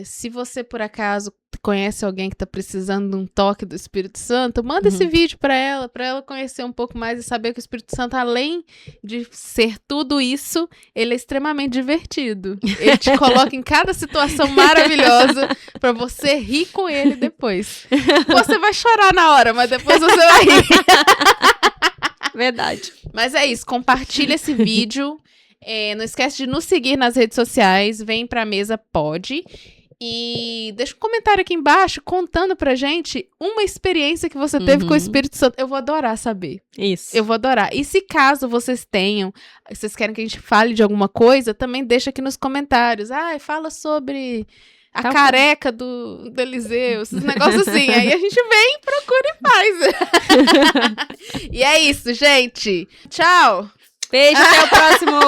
Se você, por acaso, conhece alguém que tá precisando de um toque do Espírito Santo, manda esse vídeo pra ela conhecer um pouco mais e saber que o Espírito Santo, além de ser tudo isso, ele é extremamente divertido. Ele te coloca em cada situação maravilhosa pra você rir com ele depois. Você vai chorar na hora, mas depois você vai rir. Verdade. Mas é isso, compartilha esse vídeo. Não esquece de nos seguir nas redes sociais. Vem pra mesa, pode. E deixa um comentário aqui embaixo contando pra gente uma experiência que você teve com o Espírito Santo. Eu vou adorar saber. Isso. Eu vou adorar. E se caso vocês querem que a gente fale de alguma coisa, também deixa aqui nos comentários. Fala sobre a careca do Eliseu, esses negócios assim. Aí a gente vem, procura e faz. E é isso, gente. Tchau. Beijo, até o próximo.